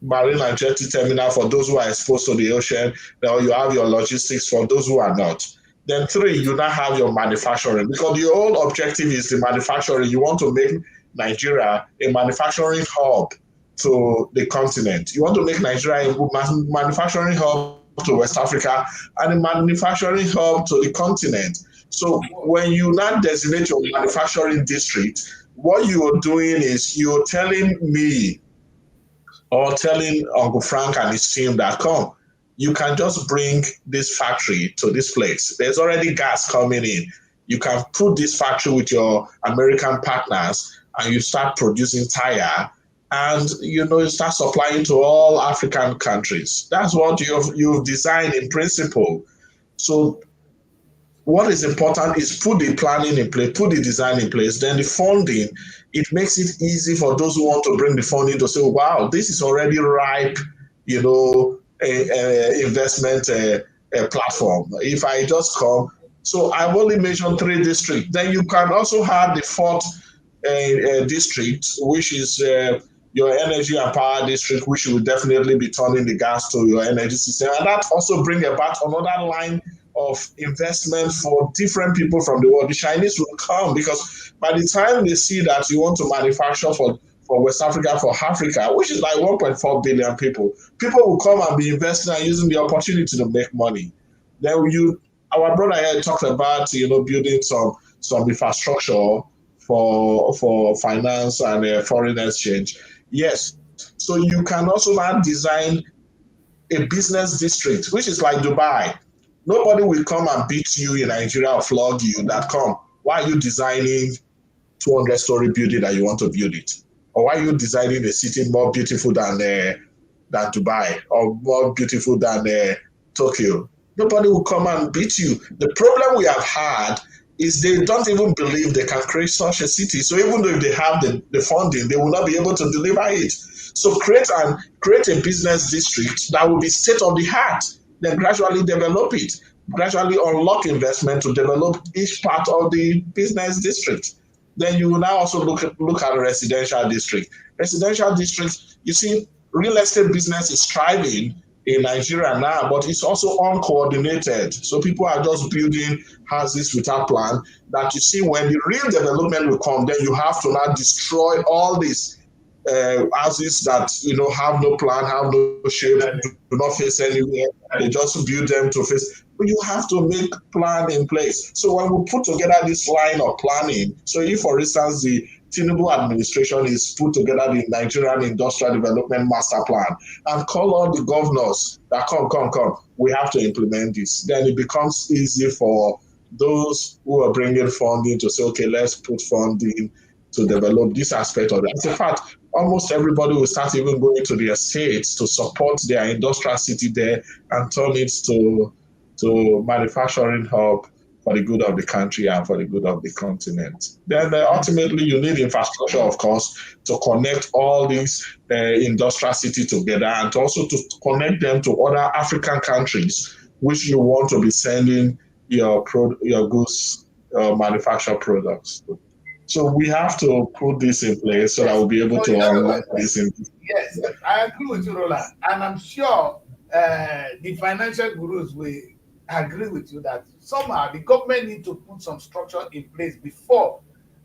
marine and jetty terminal for those who are exposed to the ocean, or you have your logistics for those who are not. Then 3, you now have your manufacturing, because the whole objective is the manufacturing. You want to make Nigeria a manufacturing hub to the continent. You want to make Nigeria a manufacturing hub to West Africa and a manufacturing hub to the continent. So when you now designate your manufacturing district, what you're doing is you're telling me or telling Uncle Frank and his team that, come, you can just bring this factory to this place. There's already gas coming in. You can put this factory with your American partners and you start producing tire, and you start supplying to all African countries. That's what you've designed in principle. So what is important is put the planning in place, put the design in place, then the funding. It makes it easy for those who want to bring the funding to say, wow, this is already ripe, investment platform. If I just come, so I've only mentioned 3 districts. Then you can also have the 4th district, which is your energy and power district, which will definitely be turning the gas to your energy system. And that also brings about another line of investment for different people from the world. The Chinese will come, because by the time they see that you want to manufacture for West Africa, for Africa, which is like 1.4 billion people will come and be investing and using the opportunity to make money. Then our brother here talked about building some infrastructure for finance and foreign exchange. Yes, so you can also now design a business district, which is like Dubai. Nobody will come and beat you in Nigeria or flog you that, come, why are you designing 200-story building that you want to build it? Or why are you designing a city more beautiful than Dubai, or more beautiful than Tokyo? Nobody will come and beat you. The problem we have had is they don't even believe they can create such a city. So even though if they have the funding, they will not be able to deliver it. So create a business district that will be state-of-the-art, then gradually develop it, gradually unlock investment to develop each part of the business district. Then you will now also look at a residential district. Residential districts, you see, real estate business is thriving in Nigeria now, but it's also uncoordinated. So people are just building houses without plan. That you see, when the real development will come, then you have to now destroy all these houses that have no plan, have no shape, do not face anywhere. They just build them to face. But you have to make plan in place. So when we put together this line of planning, so if, for instance, the Tinubu administration is put together the Nigerian Industrial Development Master Plan and call all the governors that come, we have to implement this. Then it becomes easy for those who are bringing funding to say, okay, let's put funding to develop this aspect of that. In fact, almost everybody will start even going to their states to support their industrial city there and turn it to manufacturing hub for the good of the country and for the good of the continent. Then ultimately you need infrastructure, of course, to connect all these industrial cities together, and also to connect them to other African countries which you want to be sending your goods, manufactured products. So we have to put this in place so that we'll be able to unlock this. Yes, I agree with you, Roland. And I'm sure the financial gurus will I agree with you that somehow the government need to put some structure in place before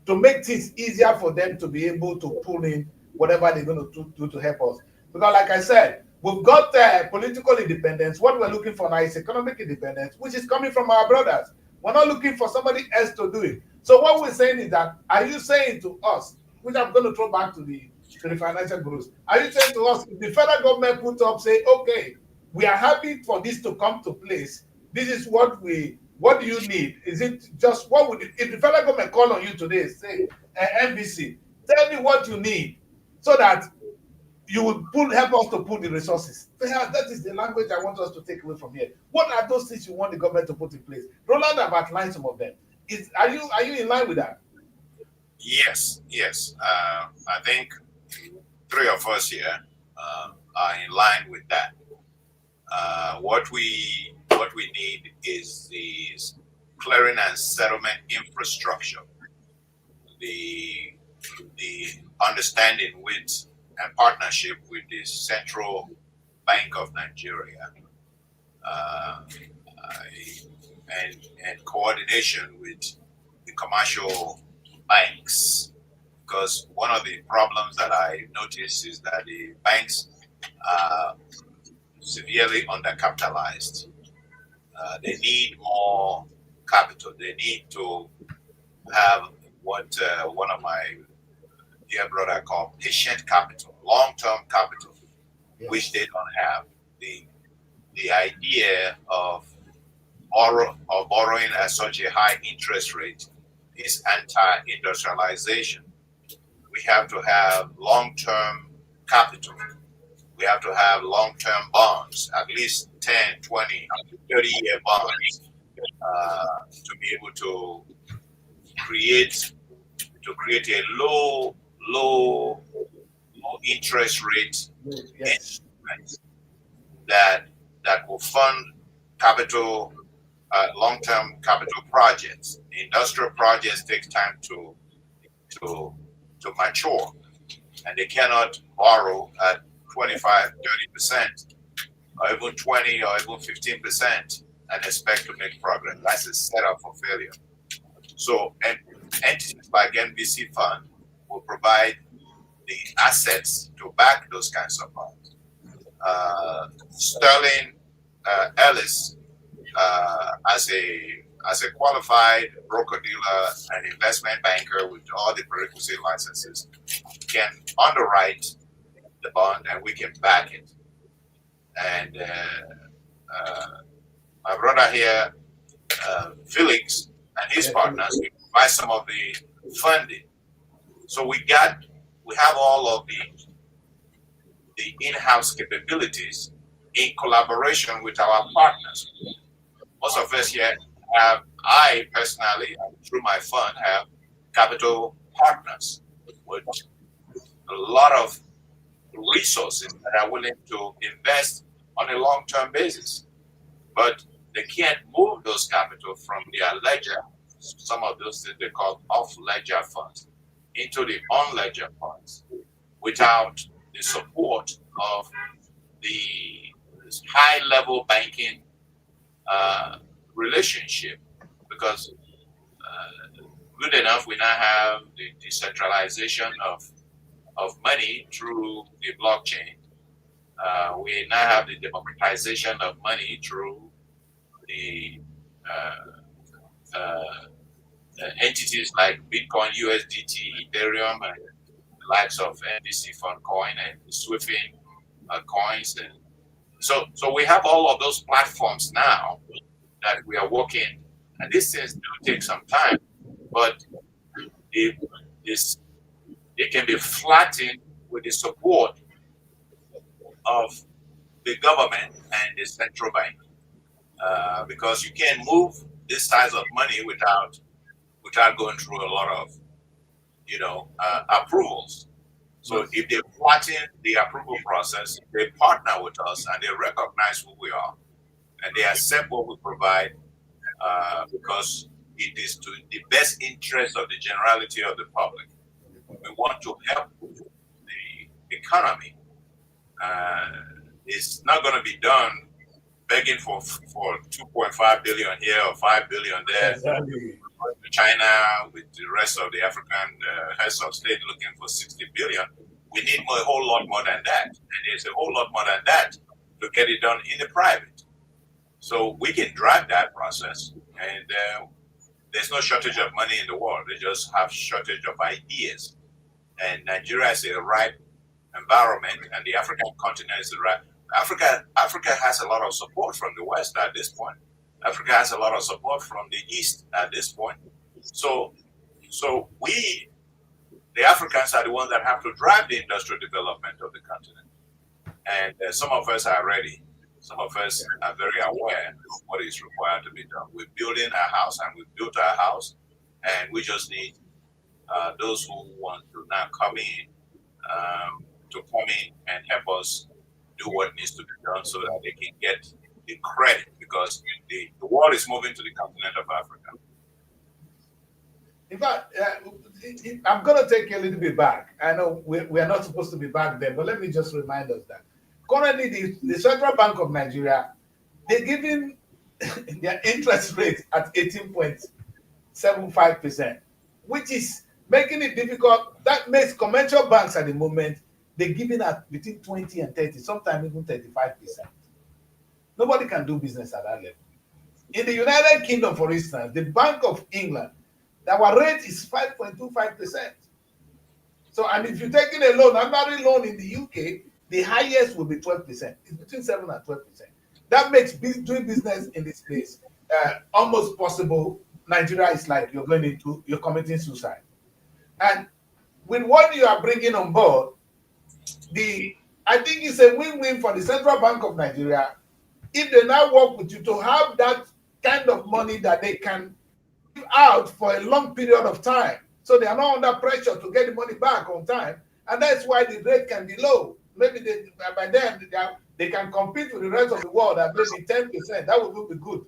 to make things easier for them to be able to pull in whatever they're going to do to help us. Because, like I said, we've got political independence. What we're looking for now is economic independence, which is coming from our brothers. We're not looking for somebody else to do it. So what we're saying is that, are you saying to us, which I'm going to throw back to the financial gurus, are you saying to us, if the federal government put up, say, okay, we are happy for this to come to place. This is what do you need? Is it just what would if the federal government call on you today, say NBC, tell me what you need so that you will help us to put the resources. That is the language I want us to take away from here. What are those things you want the government to put in place? Roland have outlined some of them. Are you in line with that? Yes. I think three of us here are in line with that. What we need is the clearing and settlement infrastructure, the understanding with and partnership with the Central Bank of Nigeria, and coordination with the commercial banks. Because one of the problems that I noticed is that the banks are severely undercapitalized. They need more capital. They need to have what one of my dear brother called patient capital, long-term capital, Yes. which they don't have. The idea of borrowing at such a high interest rate is anti-industrialization. We have to have long-term capital. We have to have long-term bonds, at least 10, 20, 30-year bonds, to be able to create a low interest rate Yes. instrument that will fund capital, long-term capital projects. Industrial projects take time to mature, and they cannot borrow at 25, 30%, or even 20 or even 15% and expect to make progress. That's a setup for failure. So, entities like NBC Fund will provide the assets to back those kinds of bonds. Sterling Ellis, as a qualified broker dealer and investment banker with all the prerequisite licenses, can underwrite the bond and we can back it. And my brother here, Felix, and his partners, we provide some of the funding. So we have all of the in-house capabilities in collaboration with our partners. Most of us here I personally, through my fund, have capital partners with a lot of resources that are willing to invest on a long-term basis. But they can't move those capital from their ledger, some of those things they call off-ledger funds, into the on-ledger funds without the support of the high-level banking relationship. Because good enough, we now have the decentralization of money through the blockchain. We now have the democratization of money through the entities like Bitcoin, USDT, Ethereum, and the likes of NBC Fund Coin and Swifting coins. And so we have all of those platforms now that we are working, and these things do take some time, but it can be flattened with the support of the government and the central bank, because you can't move this size of money without going through a lot of approvals. So if they flatten the approval process, they partner with us and they recognize who we are and they accept what we provide, because it is to the best interest of the generality of the public. We want to help the economy. It's not going to be done begging for 2.5 billion here or 5 billion there. Exactly. China with the rest of the African heads of state looking for 60 billion. We need a whole lot more than that, and there's a whole lot more than that to get it done in the private. So we can drive that process, and there's no shortage of money in the world. They just have shortage of ideas, and Nigeria is a ripe environment, and the African continent is the right. Africa has a lot of support from the West at this point. Africa has a lot of support from the East at this point. So we, the Africans, are the ones that have to drive the industrial development of the continent. And some of us are ready. Some of us are very aware of what is required to be done. We're building our house, and we've built our house, and we just need those who want to now come in and help us do what needs to be done so that they can get the credit, because the world is moving to the continent of Africa. In fact, I'm going to take you a little bit back. I know we are not supposed to be back there, but let me just remind us that currently the Central Bank of Nigeria, they're giving their interest rate at 18.75%, which is making it difficult. That makes commercial banks at the moment, they're giving at between 20 and 30, sometimes even 35%. Nobody can do business at that level. In the United Kingdom, for instance, the Bank of England, our rate is 5.25%. So, and if you're taking a loan, ordinary loan in the UK, the highest will be 12%. It's between 7 and 12%. That makes doing business in this place almost possible. Nigeria is like you're committing suicide. And with what you are bringing on board, I think it's a win-win for the Central Bank of Nigeria if they now work with you to have that kind of money that they can give out for a long period of time. So they are not under pressure to get the money back on time. And that's why the rate can be low. Maybe by then they can compete with the rest of the world at maybe 10%. That would be good.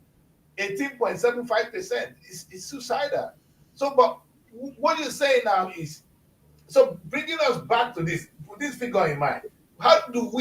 18.75% is suicidal. So, but what you're saying now is, so bringing us back to this, with this figure in mind, what do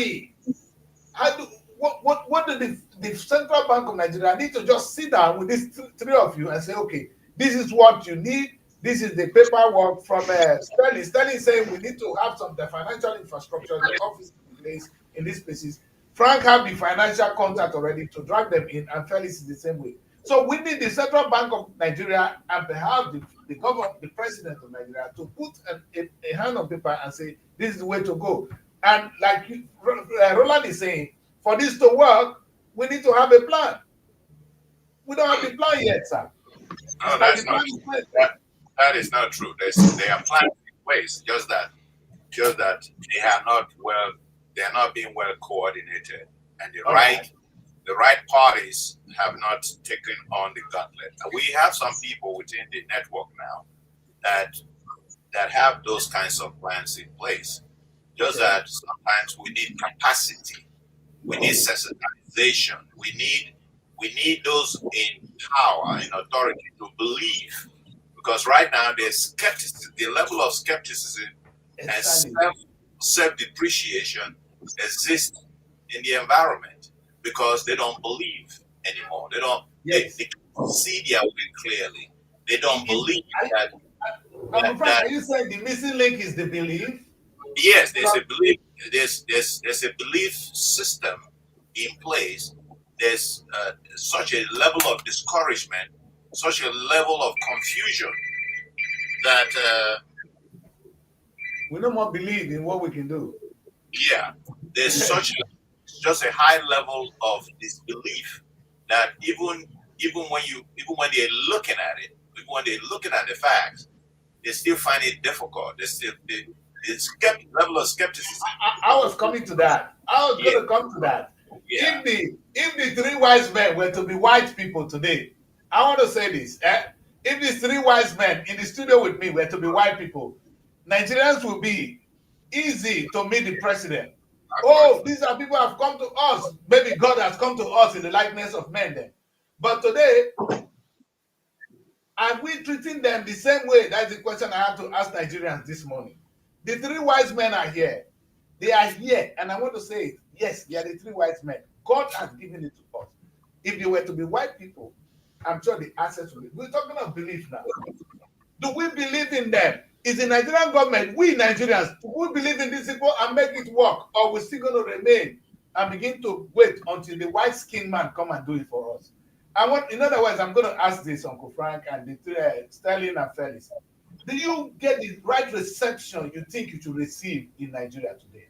the Central Bank of Nigeria need to just sit down with these three of you and say, okay, this is what you need. This is the paperwork from Sterling. Sterling saying we need to have the financial infrastructure, the office in place in these places. Frank have the financial contact already to drag them in, and Felix is the same way. So we need the Central Bank of Nigeria and perhaps the government, the president of Nigeria, to put a hand on paper and say, this is the way to go. And like Roland is saying, for this to work, we need to have a plan. We don't have the plan yet, sir. No, that's not true. That is not true. They are plans in place, just that they are not being well coordinated, and the right parties have not taken on the gauntlet. We have some people within the network now that have those kinds of plans in place. Just that sometimes we need capacity, we need sensitization, we need those in power, in authority to believe. Because right now there's skepticism, the level of skepticism and self-depreciation exists in the environment because they don't believe anymore. They don't they see their way clearly. They don't believe that. Are you saying the missing link is the belief? Yes, there's a belief. There's a belief system in place. There's such a level of discouragement, such a level of confusion that we no more believe in what we can do. Yeah, there's just a high level of disbelief that even when they're looking at it, even when they're looking at the facts, they still find it difficult. They still the level of skepticism. I was coming to that. I was going to come to that. Yeah. If the three wise men were to be white people today, I want to say this. If these three wise men in the studio with me were to be white people, Nigerians will be easy to meet the president. Oh, these are people who have come to us. Maybe God has come to us in the likeness of men then. But today, are we treating them the same way? That's the question I had to ask Nigerians this morning. The three wise men are here. They are here. And I want to say, yes, they are the three wise men. God has given it to us. If they were to be white people, I'm sure the access will be. We're talking of belief now. Do we believe in them? Is the Nigerian government, we Nigerians, do we believe in these people and make it work? Or we're still going to remain and begin to wait until the white-skinned man come and do it for us? In other words, I'm going to ask this, Uncle Frank and the Sterling and Felix. Do you get the right reception you think you should receive in Nigeria today?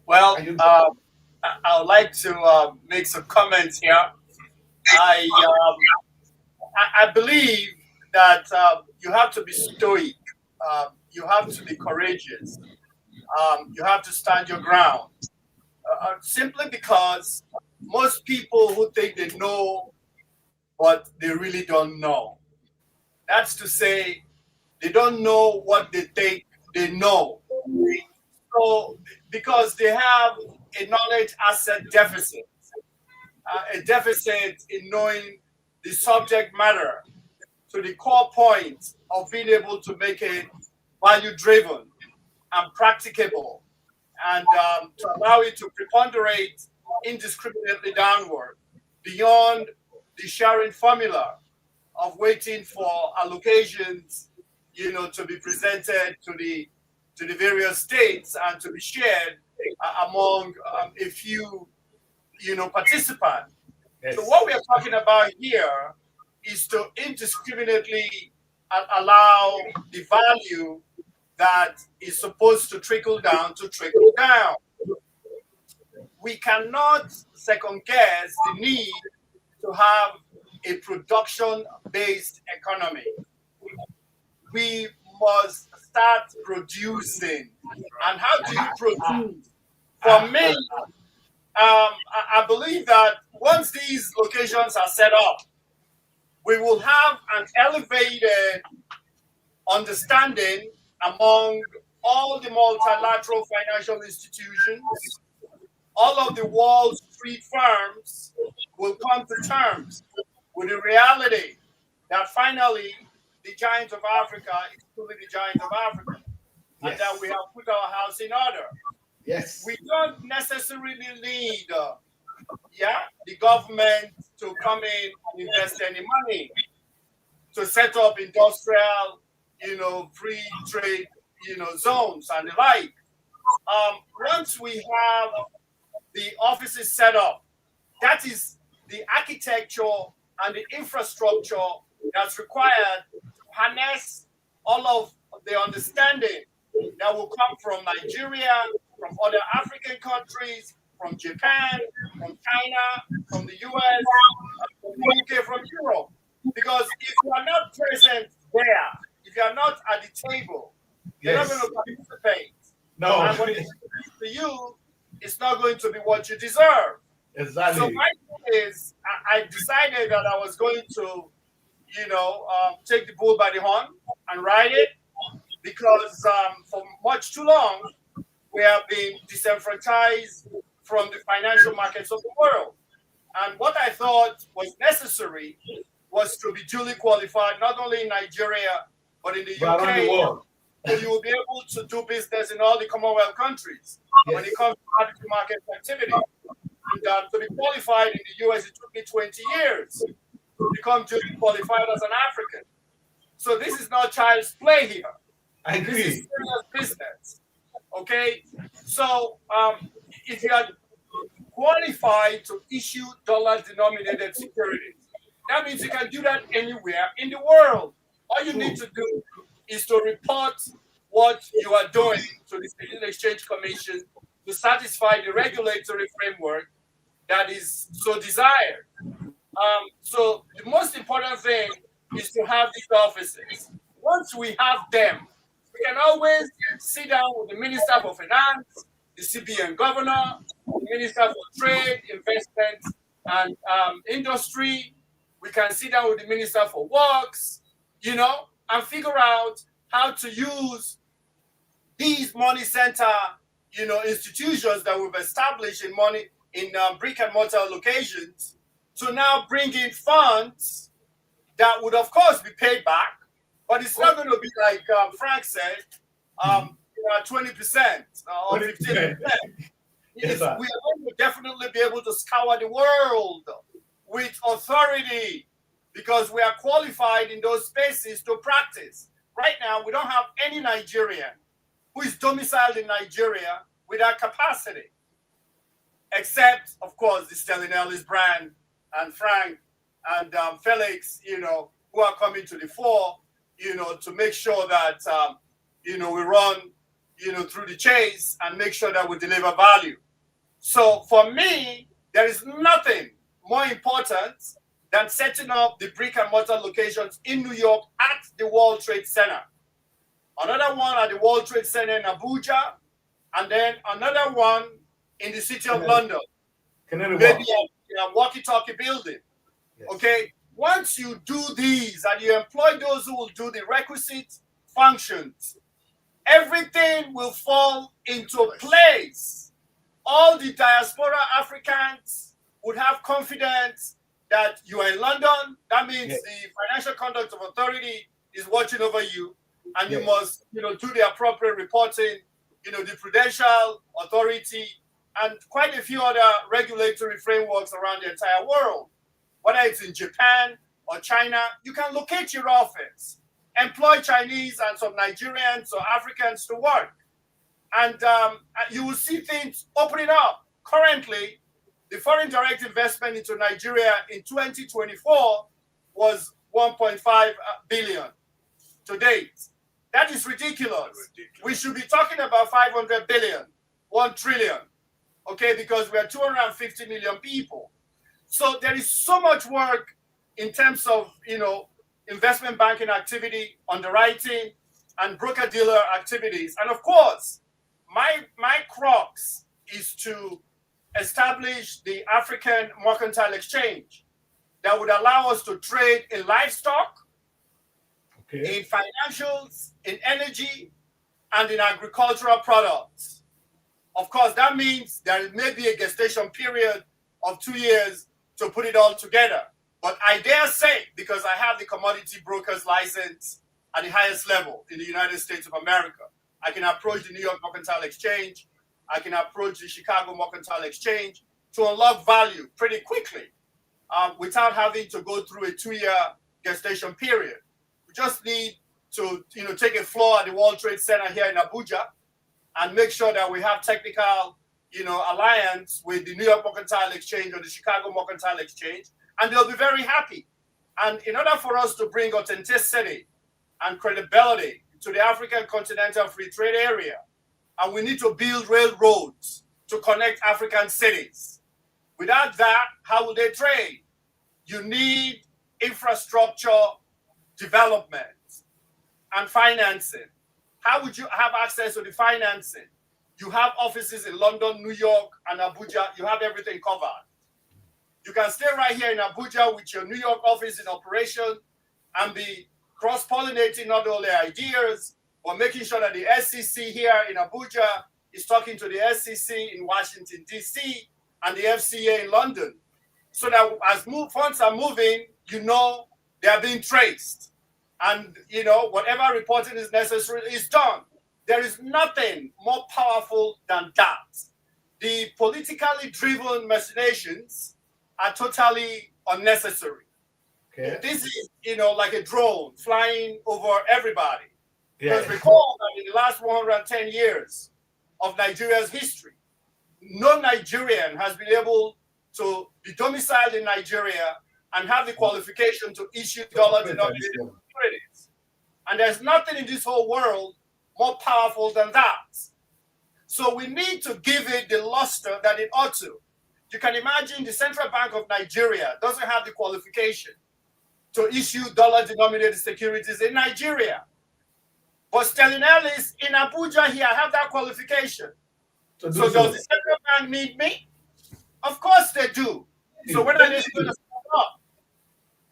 Well, I would like to make some comments here. I believe that you have to be stoic. You have to be courageous. You have to stand your ground. Simply because most people who think they know, but they really don't know. That's to say, they don't know what they think they know. So, because they have a knowledge asset deficit, a deficit in knowing the subject matter to the core point of being able to make it value-driven and practicable, and to allow it to preponderate indiscriminately downward beyond the sharing formula of waiting for allocations, to be presented to the various states and to be shared among a few, participants. Yes. So what we are talking about here is to indiscriminately allow the value that is supposed to trickle down to trickle down. We cannot second guess the need to have a production-based economy. We must start producing. And how do you produce? For me, I believe that once these locations are set up, we will have an elevated understanding among all the multilateral financial institutions. All of the Wall Street firms will come to terms with the reality that finally the giant of Africa is truly the giant of Africa, and that we have put our house in order. Yes. We don't necessarily need the government to come in and invest any money to set up industrial, free trade, zones and the like. Once we have the offices set up, that is the architecture and the infrastructure that's required to harness all of the understanding that will come from Nigeria, from other African countries, from Japan, from China, from the US, from the UK, from Europe. Because if you are not present there, if you are not at the table, you're not going to participate. No. And when it comes to you, it's not going to be what you deserve. Exactly. So my thing is, I decided that I was going to, take the bull by the horn and ride it, because for much too long, we have been disenfranchised from the financial markets of the world. And what I thought was necessary was to be duly qualified, not only in Nigeria, but in the UK. Around the world. So you will be able to do business in all the Commonwealth countries when it comes to capital market activity. And to be qualified in the US, it took me 20 years to become duly qualified as an African. So this is not child's play here. I agree. This is serious business. Okay? So if you are qualified to issue dollar-denominated securities, that means you can do that anywhere in the world. All you need to do is to report what you are doing to the Securities Exchange Commission to satisfy the regulatory framework that is so desired. So the most important thing is to have these offices. Once we have them, we can always sit down with the Minister for Finance, the CBN Governor, the Minister for Trade, Investment, and Industry. We can sit down with the Minister for Works, and figure out how to use these money center, institutions that we've established in brick and mortar locations to now bring in funds that would, of course, be paid back, but it's not going to be like Frank said, 20% or 15%. Yes, sir. We are going to definitely be able to scour the world with authority because we are qualified in those spaces to practice. Right now, we don't have any Nigerian who is domiciled in Nigeria with that capacity, except, of course, the Sterling Ellis brand and Frank and Felix, who are coming to the fore, to make sure that, we run, through the chase and make sure that we deliver value. So for me, there is nothing more important than setting up the brick and mortar locations in New York at the World Trade Center. Another one at the World Trade Center in Abuja, and then another one in the city of London. Maybe a walkie-talkie building. Yes. Okay, once you do these and you employ those who will do the requisite functions, everything will fall into place. All the diaspora Africans would have confidence that you are in London. That means the Financial Conduct Authority is watching over you, and you must, do the appropriate reporting. The Prudential Authority and quite a few other regulatory frameworks around the entire world. Whether it's in Japan or China, you can locate your office, employ Chinese and some Nigerians or Africans to work, and you will see things opening up. Currently, the foreign direct investment into Nigeria in 2024 was 1.5 billion to date. That is ridiculous. We should be talking about 500 billion, 1 trillion, okay, because we are 250 million people. So there is so much work in terms of, investment banking activity, underwriting, and broker-dealer activities. And of course, my crux is to establish the African Mercantile Exchange that would allow us to trade in livestock, in financials, in energy, and in agricultural products. Of course, that means there may be a gestation period of 2 years to put it all together. But I dare say, because I have the commodity broker's license at the highest level in the United States of America, I can approach the New York Mercantile Exchange, I can approach the Chicago Mercantile Exchange to unlock value pretty quickly without having to go through a 2-year gestation period. We just need to, take a floor at the World Trade Center here in Abuja and make sure that we have technical, alliance with the New York Mercantile Exchange or the Chicago Mercantile Exchange, and they'll be very happy. And in order for us to bring authenticity and credibility to the African Continental Free Trade Area, and we need to build railroads to connect African cities. Without that, how will they trade? You need infrastructure development and financing. How would you have access to the financing? You have offices in London, New York, and Abuja. You have everything covered. You can stay right here in Abuja with your New York office in operation and be cross-pollinating not only ideas, but making sure that the SEC here in Abuja is talking to the SEC in Washington, D.C., and the FCA in London. So that as funds are moving, they are being traced. And, whatever reporting is necessary is done. There is nothing more powerful than that. The politically driven machinations are totally unnecessary. Okay. This is, like a drone flying over everybody. Because recall that in the last 110 years of Nigeria's history, no Nigerian has been able to be domiciled in Nigeria and have the qualification to issue dollar-denominated securities. And there's nothing in this whole world more powerful than that. So we need to give it the luster that it ought to. You can imagine the Central Bank of Nigeria doesn't have the qualification to issue dollar-denominated securities in Nigeria. But Sterling Ellis in Abuja here have that qualification. So does the Central Bank need me? Of course they do. So when are they going to step up?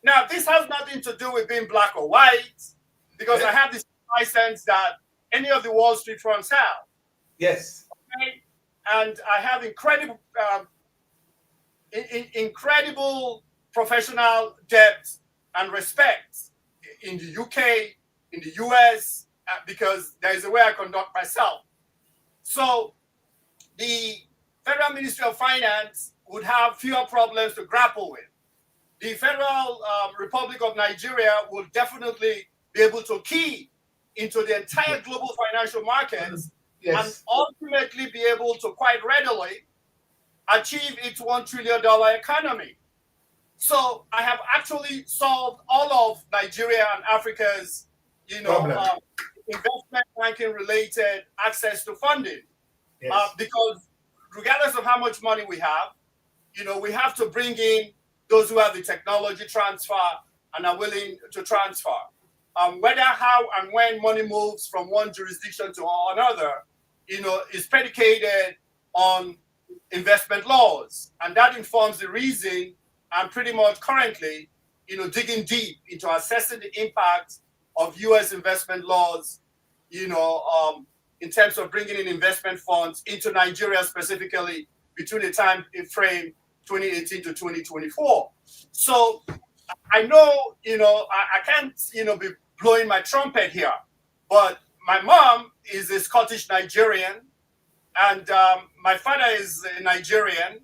Now, this has nothing to do with being black or white, because I have this license that any of the Wall Street firms have. Yes. Okay? And I have incredible professional depth and respect in the UK, in the US, because there is a way I conduct myself. So the Federal Ministry of Finance would have fewer problems to grapple with. The Federal Republic of Nigeria will definitely be able to key into the entire global financial markets and ultimately be able to quite readily achieve its $1 trillion economy. So I have actually solved all of Nigeria and Africa's, investment banking related access to funding. Because regardless of how much money we have, we have to bring in those who have the technology transfer and are willing to transfer. Whether, how, and when money moves from one jurisdiction to another, is predicated on investment laws. And that informs the reason I'm pretty much currently, digging deep into assessing the impact of U.S. investment laws, in terms of bringing in investment funds into Nigeria specifically between the time frame 2018 to 2024. So I know, I can't, be blowing my trumpet here, but my mom is a Scottish Nigerian, and my father is a Nigerian.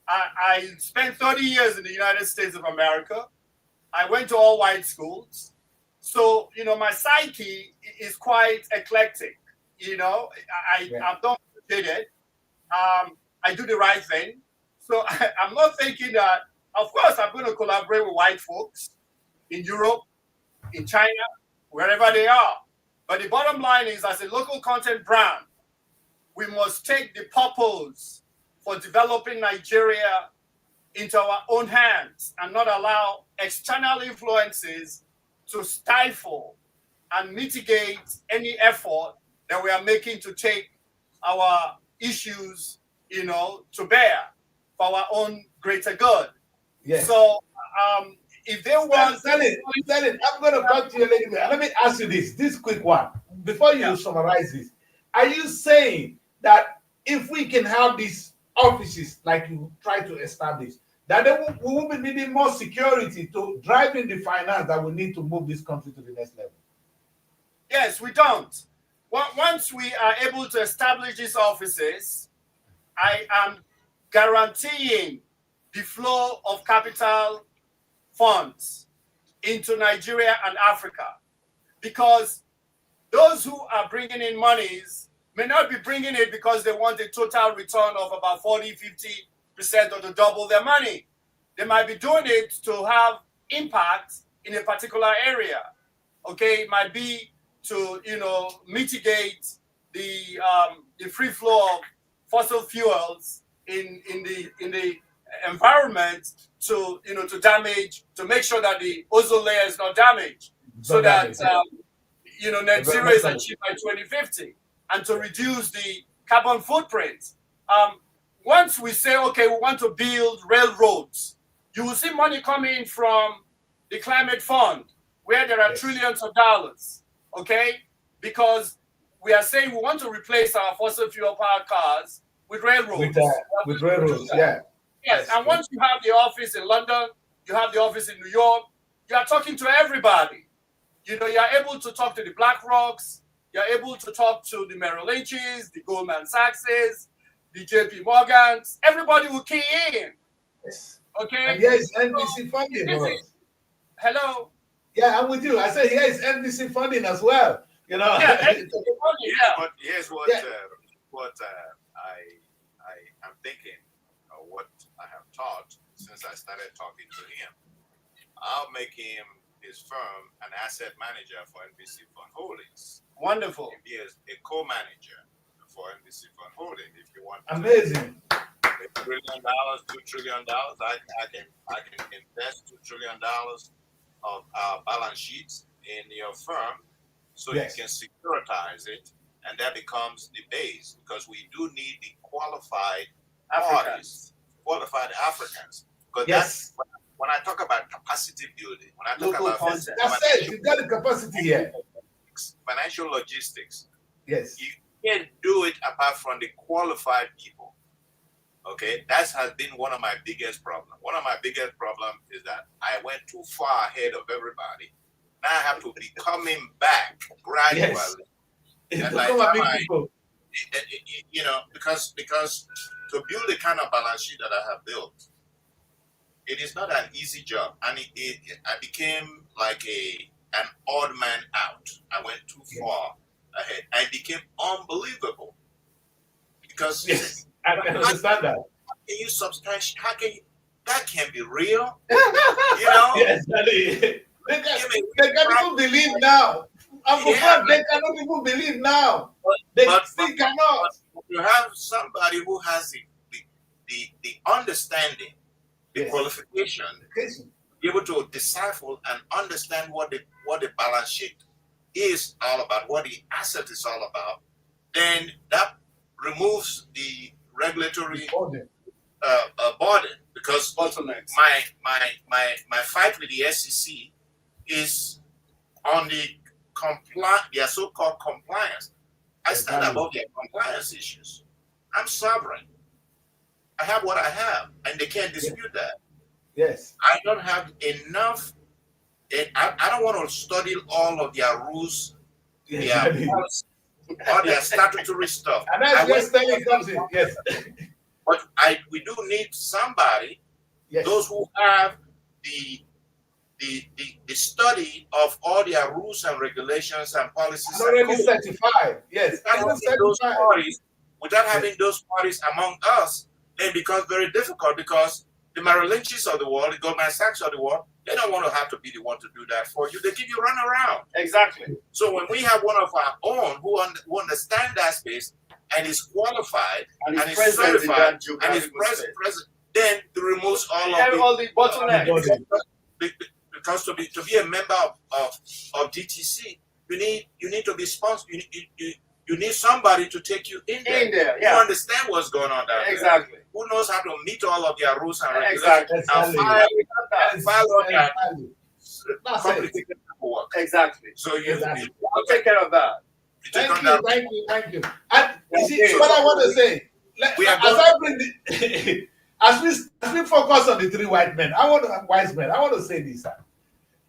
I spent 30 years in the United States of America. I went to all white schools. So, my psyche is quite eclectic. I've done it. I do the right thing. So I'm not thinking that, of course, I'm going to collaborate with white folks in Europe, in China, wherever they are. But the bottom line is, as a local content brand, we must take the purpose for developing Nigeria into our own hands and not allow external influences to stifle and mitigate any effort that we are making to take our issues, to bear for our own greater good. Yes. So, if they want... Tell it. I'm going to talk to you a little bit. Let me ask you this quick one. Before you summarize this, are you saying that if we can have these offices like you try to establish, that we will be needing more security to drive in the finance that we need to move this country to the next level? Yes, we don't. Once we are able to establish these offices, I am guaranteeing the flow of capital funds into Nigeria and Africa, because those who are bringing in monies may not be bringing it because they want a total return of about 40-50% or to double their money. They might be doing it to have impact in a particular area. Okay, it might be to mitigate the free flow of fossil fuels in the environment to make sure that the ozone layer is not damaged, so that net zero is achieved by 2050, and to reduce the carbon footprint. Once we say, okay, we want to build railroads, you will see money coming from the climate fund, where there are trillions of dollars, okay? Because we are saying we want to replace our fossil fuel powered cars with railroads. With railroads, yeah. Yes, and once you have the office in London, you have the office in New York, you are talking to everybody. You are able to talk to the BlackRocks, you're able to talk to the Merrill Lynch's, the Goldman Sachs's, the JP Morgans. Everybody will key in. Yes. Okay? And here is NBC funding for us. Hello? Yeah, I'm with you. I said here is NBC funding as well. But here's what I'm thinking, or what I have taught since I started talking to him. I'll make him his firm an asset manager for NBC Fund Holdings. Wonderful. He is a co-manager for NBC Fund Holdings. If you want amazing. $1 trillion, $2 trillion, I can invest $2 trillion of our balance sheets in your firm, so you can securitize it, and that becomes the base, because we do need the qualified parties, qualified Africans. Because that's when I talk about capacity building, when I talk about that's it. You got the capacity here. Financial logistics. Yes. You can't do it apart from the qualified people. Okay, that has been one of my biggest problems. One of my biggest problems is that I went too far ahead of everybody. Now I have to be coming back gradually. Yes. Because to build the kind of balance sheet that I have built, it is not an easy job, and I became like an odd man out. I went too far ahead. I became unbelievable because Yes, I can understand that. How can you substantiate? How can you? That can't be real. You know? Yes, they can't even believe now. Uncle Frank, they cannot even believe now. They still cannot. But you have somebody who has the understanding, the qualification, be able to decipher and understand what the balance sheet is all about, what the asset is all about, then that removes the regulatory burden. Because my fight with the SEC is on their so-called compliance. I stand above their compliance issues. I'm sovereign. I have what I have, and they can't dispute that. Yes. I don't have enough. I don't want to study all of their rules, their policy, all their statutory stuff. And that's where Stanley comes in. Yes. But we do need somebody, those who have the study of all their rules and regulations and policies. Already certified. Yes. Without having those parties among us, it becomes very difficult because the Merrill Lynches of the world, the Goldman Sachs of the world, they don't want to have to be the one to do that for you. They give you run around. Exactly. So when we have one of our own who understand that space and is qualified and is certified and is present, then it removes all the bottlenecks. Because to be a member of DTC, you need to be sponsored. You need somebody to take you in there. Who understand what's going on down there. Who knows how to meet all of their rules and regulations and file on that complicated paperwork. Exactly. So I'll take care of that. Thank you. And you see what I want to say. As we focus on the three wise men, I want to say this.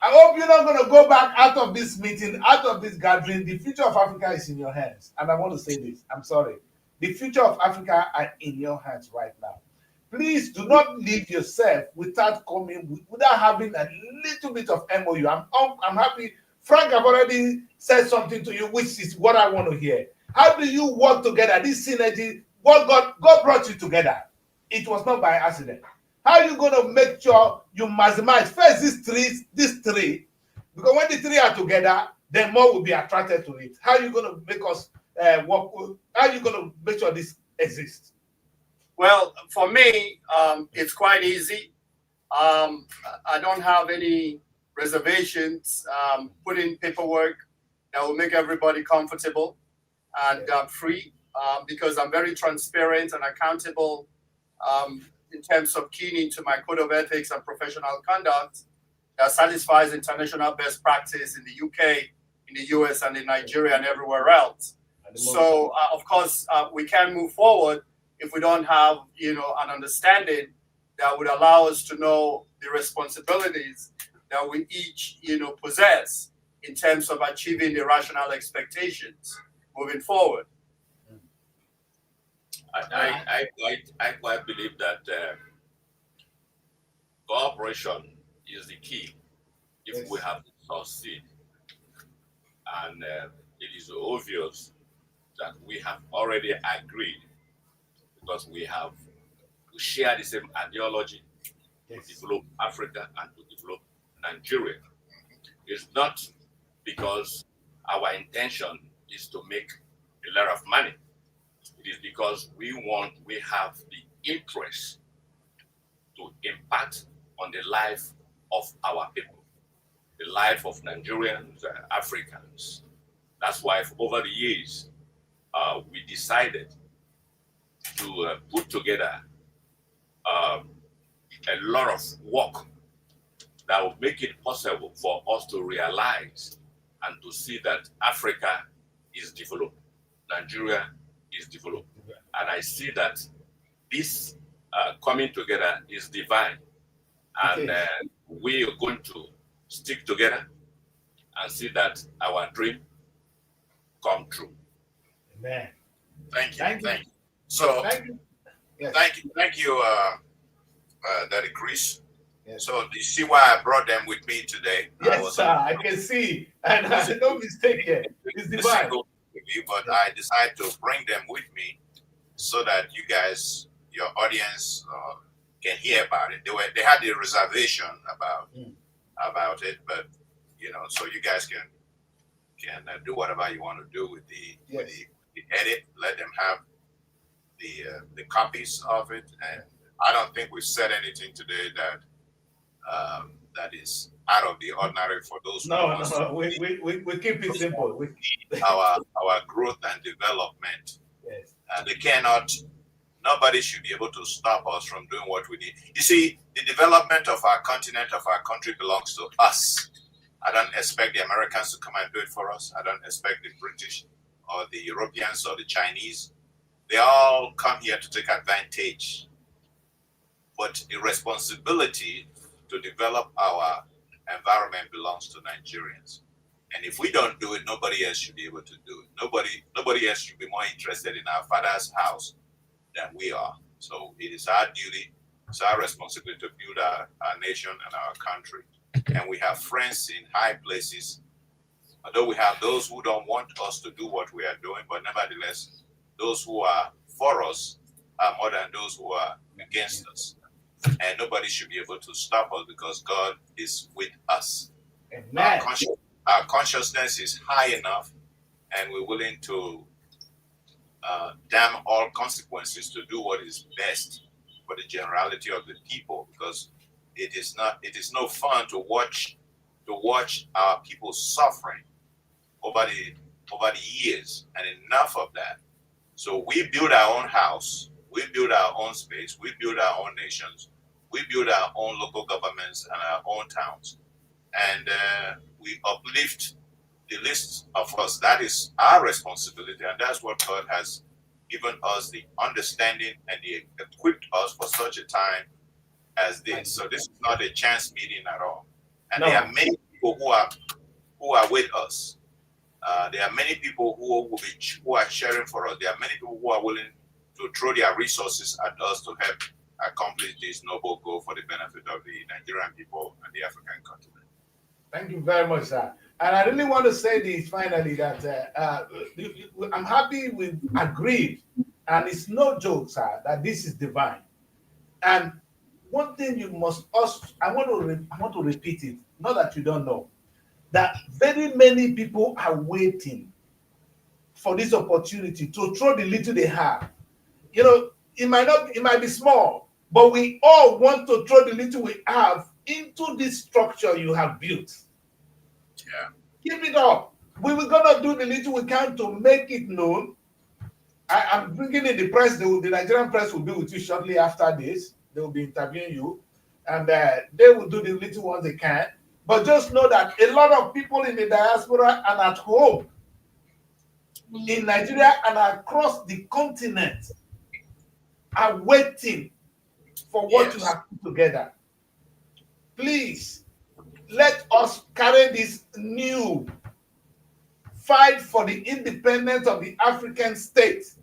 I hope you're not going to go back out of this meeting, out of this gathering. The future of Africa is in your hands. And I want to say this. I'm sorry. The future of Africa are in your hands right now. Please do not leave yourself without having a little bit of MOU. I'm happy. Frank, I've already said something to you, which is what I want to hear. How do you work together? This synergy, God brought you together. It was not by accident. How are you going to make sure you maximize first these three? Because when the three are together, then more will be attracted to it. How are you going to make us work? How are you going to make sure this exists? Well, for me, it's quite easy. I don't have any reservations. Putting paperwork that will make everybody comfortable and free, because I'm very transparent and accountable. In terms of keying into my code of ethics and professional conduct that satisfies international best practice in the UK, in the US, and in Nigeria and everywhere else. So, of course, we can move forward if we don't have, an understanding that would allow us to know the responsibilities that we each, possess in terms of achieving the rational expectations moving forward. I quite believe that cooperation is the key if we have to succeed. And it is obvious that we have already agreed, because we share the same ideology to develop Africa and to develop Nigeria. It's not because our intention is to make a lot of money. It is because we have the interest to impact on the life of our people, the life of Nigerians, Africans. That's why over the years, we decided to put together a lot of work that will make it possible for us to realize and to see that Africa is developed, Nigeria is developed. And I see that this coming together is divine. And we are going to stick together and see that our dream come true. Amen. Thank you. So Yes. Thank you, Daddy Kris. Yes. So you see why I brought them with me today? Yes, sir. I can see, and no mistake here. It's divine. But I decided to bring them with me so that you guys, your audience, can hear about it. They had a reservation about it, but so you guys can do whatever you want to do with the edit. Let them have the copies of it, and I don't think we said anything today that is out of the ordinary for those who want No. We keep it simple. our growth and development. Yes. Nobody should be able to stop us from doing what we need. You see, the development of our continent, of our country belongs to us. I don't expect the Americans to come and do it for us. I don't expect the British or the Europeans or the Chinese. They all come here to take advantage. But the responsibility to develop our environment belongs to Nigerians. And if we don't do it, nobody else should be able to do it. Nobody else should be more interested in our Father's house than we are. So it is our duty, it's our responsibility to build our nation and our country. And we have friends in high places, although we have those who don't want us to do what we are doing, but nevertheless, those who are for us are more than those who are against us. And nobody should be able to stop us because God is with us. Our consciousness is high enough, and we're willing to damn all consequences to do what is best for the generality of the people, because it is no fun to watch our people suffering over the years, and enough of that. So we build our own house, we build our own space, we build our own nations, we build our own local governments and our own towns, and we uplift the list of us. That is our responsibility, and that's what God has given us the understanding, and He equipped us for such a time as this. So this is not a chance meeting at all. And there are many people who are with us. There are many people who are sharing for us. There are many people who are willing to throw their resources at us to help accomplish this noble goal for the benefit of the Nigerian people and the African continent. Thank you very much, sir. And I really want to say this finally, that I'm happy we agreed, and it's no joke, sir, that this is divine. And one thing you must also, I want to repeat it, not that you don't know, that very many people are waiting for this opportunity to throw the little they have. It might be small, but we all want to throw the little we have into this structure you have built. Yeah. Keep it up. We were gonna do the little we can to make it known. I'm bringing in the press. The Nigerian press will be with you shortly after this. They will be interviewing you, and they will do the little ones they can. But just know that a lot of people in the diaspora and at home in Nigeria and across the continent are waiting for what you have put together. Please, let us carry this new fight for the independence of the African state.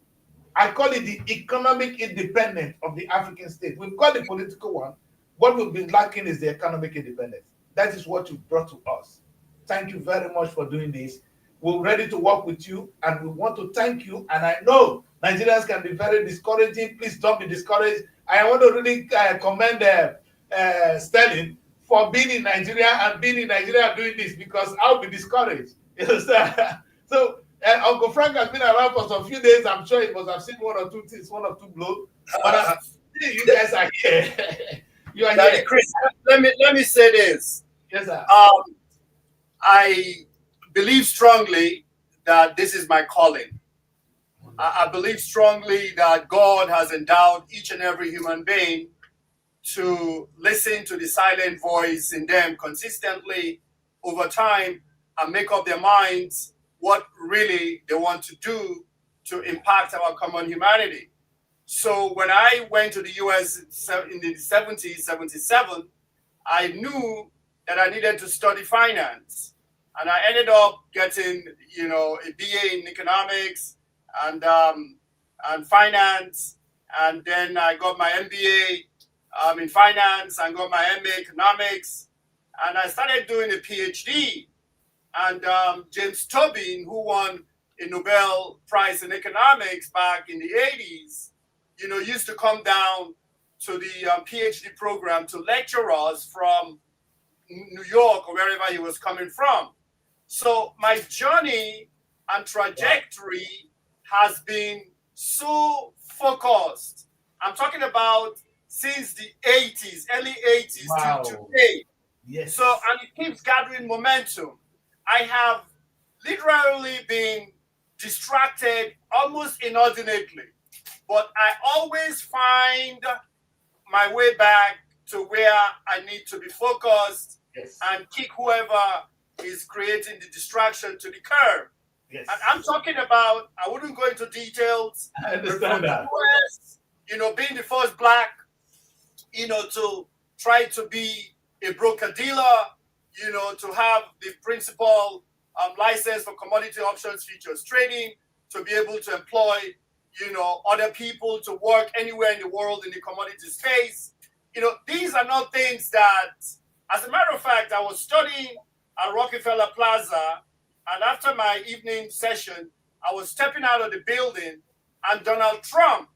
I call it the economic independence of the African state. We've got the political one. What we've been lacking is the economic independence. That is what you brought to us. Thank you very much for doing this. We're ready to work with you, and we want to thank you. And I know Nigerians can be very discouraging. Please don't be discouraged. I want to really commend Sterling for being in Nigeria and doing this, because I'll be discouraged. So Uncle Frank has been around for some few days. I'm sure he must have seen one or two things, one or two blows. But you guys are here. You are here. Kris, let me say this. Yes, sir. I believe strongly that this is my calling. I believe strongly that God has endowed each and every human being to listen to the silent voice in them consistently over time and make up their minds what really they want to do to impact our common humanity. So when I went to the US in the 70s, 77, I knew that I needed to study finance. And I ended up getting, a BA in economics and finance. and then I got my MBA in finance, and got my MA economics, and I started doing a PhD. And James Tobin, who won a Nobel Prize in economics back in the 80s, used to come down to the PhD program to lecture us from New York or wherever he was coming from. So my journey and trajectory has been so focused. I'm talking about since the 80s, early 80s to today. Yes. So, and it keeps gathering momentum. I have literally been distracted almost inordinately, but I always find my way back to where I need to be focused and kick whoever is creating the distraction to the curb. Yes. And I'm talking about, I wouldn't go into details. I understand that. US, being the first black, to try to be a broker dealer, to have the principal license for commodity options futures trading, to be able to employ, other people to work anywhere in the world in the commodity space. These are not things that, as a matter of fact, I was studying at Rockefeller Plaza, and after my evening session, I was stepping out of the building, and Donald Trump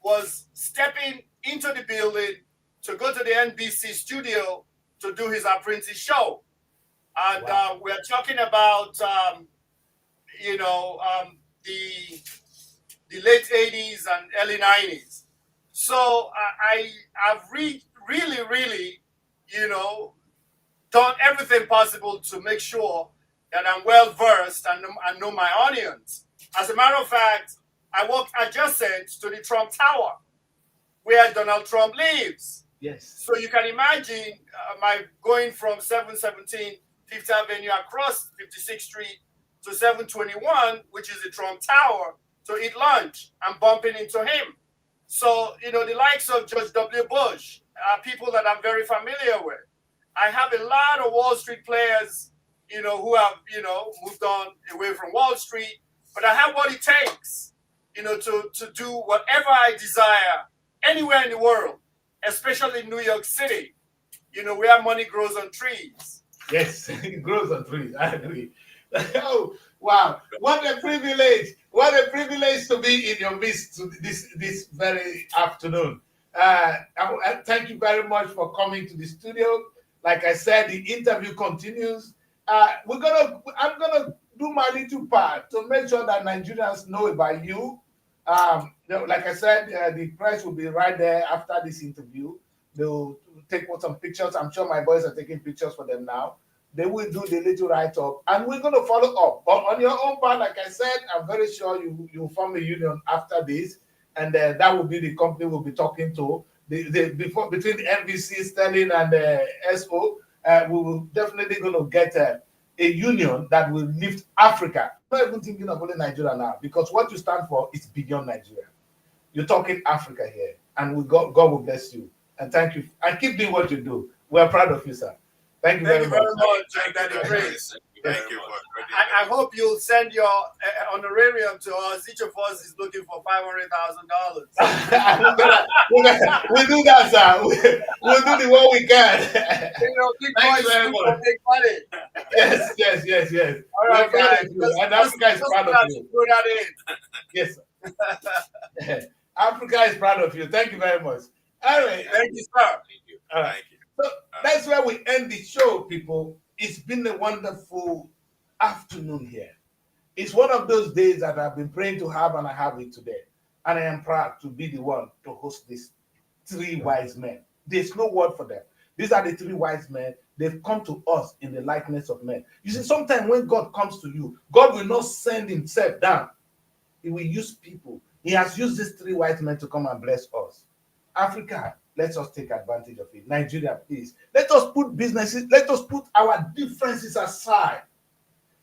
was stepping into the building to go to the NBC studio to do his apprentice show. And we're talking about, the late 80s and early 90s. So I've really, done everything possible to make sure that I'm well versed and know my audience. As a matter of fact, I walk adjacent to the Trump Tower, where Donald Trump lives. Yes. So you can imagine my going from 717 Fifth Avenue across 56th Street to 721, which is the Trump Tower, to eat lunch and bumping into him. So, the likes of George W. Bush are people that I'm very familiar with. I have a lot of Wall Street players, who have, moved on away from Wall Street, but I have what it takes, to do whatever I desire anywhere in the world, especially in New York City, where money grows on trees. Yes, it grows on trees. I agree. Oh, wow. What a privilege. What a privilege to be in your midst this very afternoon. I thank you very much for coming to the studio. Like I said, the interview continues. I'm gonna do my little part to make sure that Nigerians know about you. Like I said, the press will be right there after this interview. They'll take some pictures. I'm sure my boys are taking pictures for them now. They will do the little write-up, and we're going to follow up. But on your own part, like I said, I'm very sure you form a union after this, and that will be the company we'll be talking to. Between the NBC, Sterling, and SO, we will definitely going to get a union that will lift Africa. I'm not even thinking of only Nigeria now, because what you stand for is beyond Nigeria. You're talking Africa here, and God will bless you. And thank you. And keep doing what you do. We're proud of you, sir. Thank you very much. Daddy Kris. Thank you. I hope you'll send your honorarium to us. Each of us is looking for $500,000. We'll do that, sir. We'll do the one we can. Big boys will make money. Yes. All right, guys. And Africa is proud of you. Throw that in. Yes, sir. Africa is proud of you. Thank you very much. All right. Thank you, sir. Thank you. All right. So that's where we end the show, people. It's been a wonderful afternoon here. It's one of those days that I've been praying to have, and I have it today. And I am proud to be the one to host these three wise men. There's no word for them. These are the three wise men. They've come to us in the likeness of men. You see, sometimes when God comes to you, God will not send himself down. He will use people. He has used these three wise men to come and bless us. Africa, let us take advantage of it. Nigeria, please. Let us put businesses, let us put our differences aside.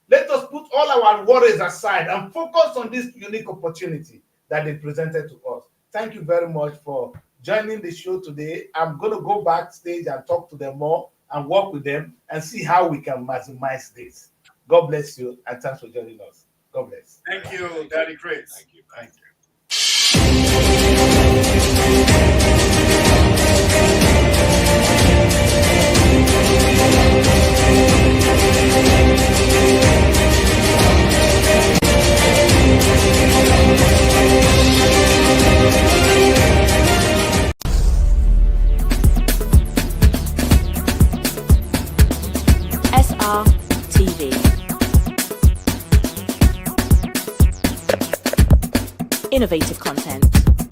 Let us put all our worries aside and focus on this unique opportunity that they presented to us. Thank you very much for joining the show today. I'm going to go backstage and talk to them more and work with them and see how we can maximize this. God bless you, and thanks for joining us. God bless. Thank you, Daddy Kris. Thank you. Srtv. Innovative content.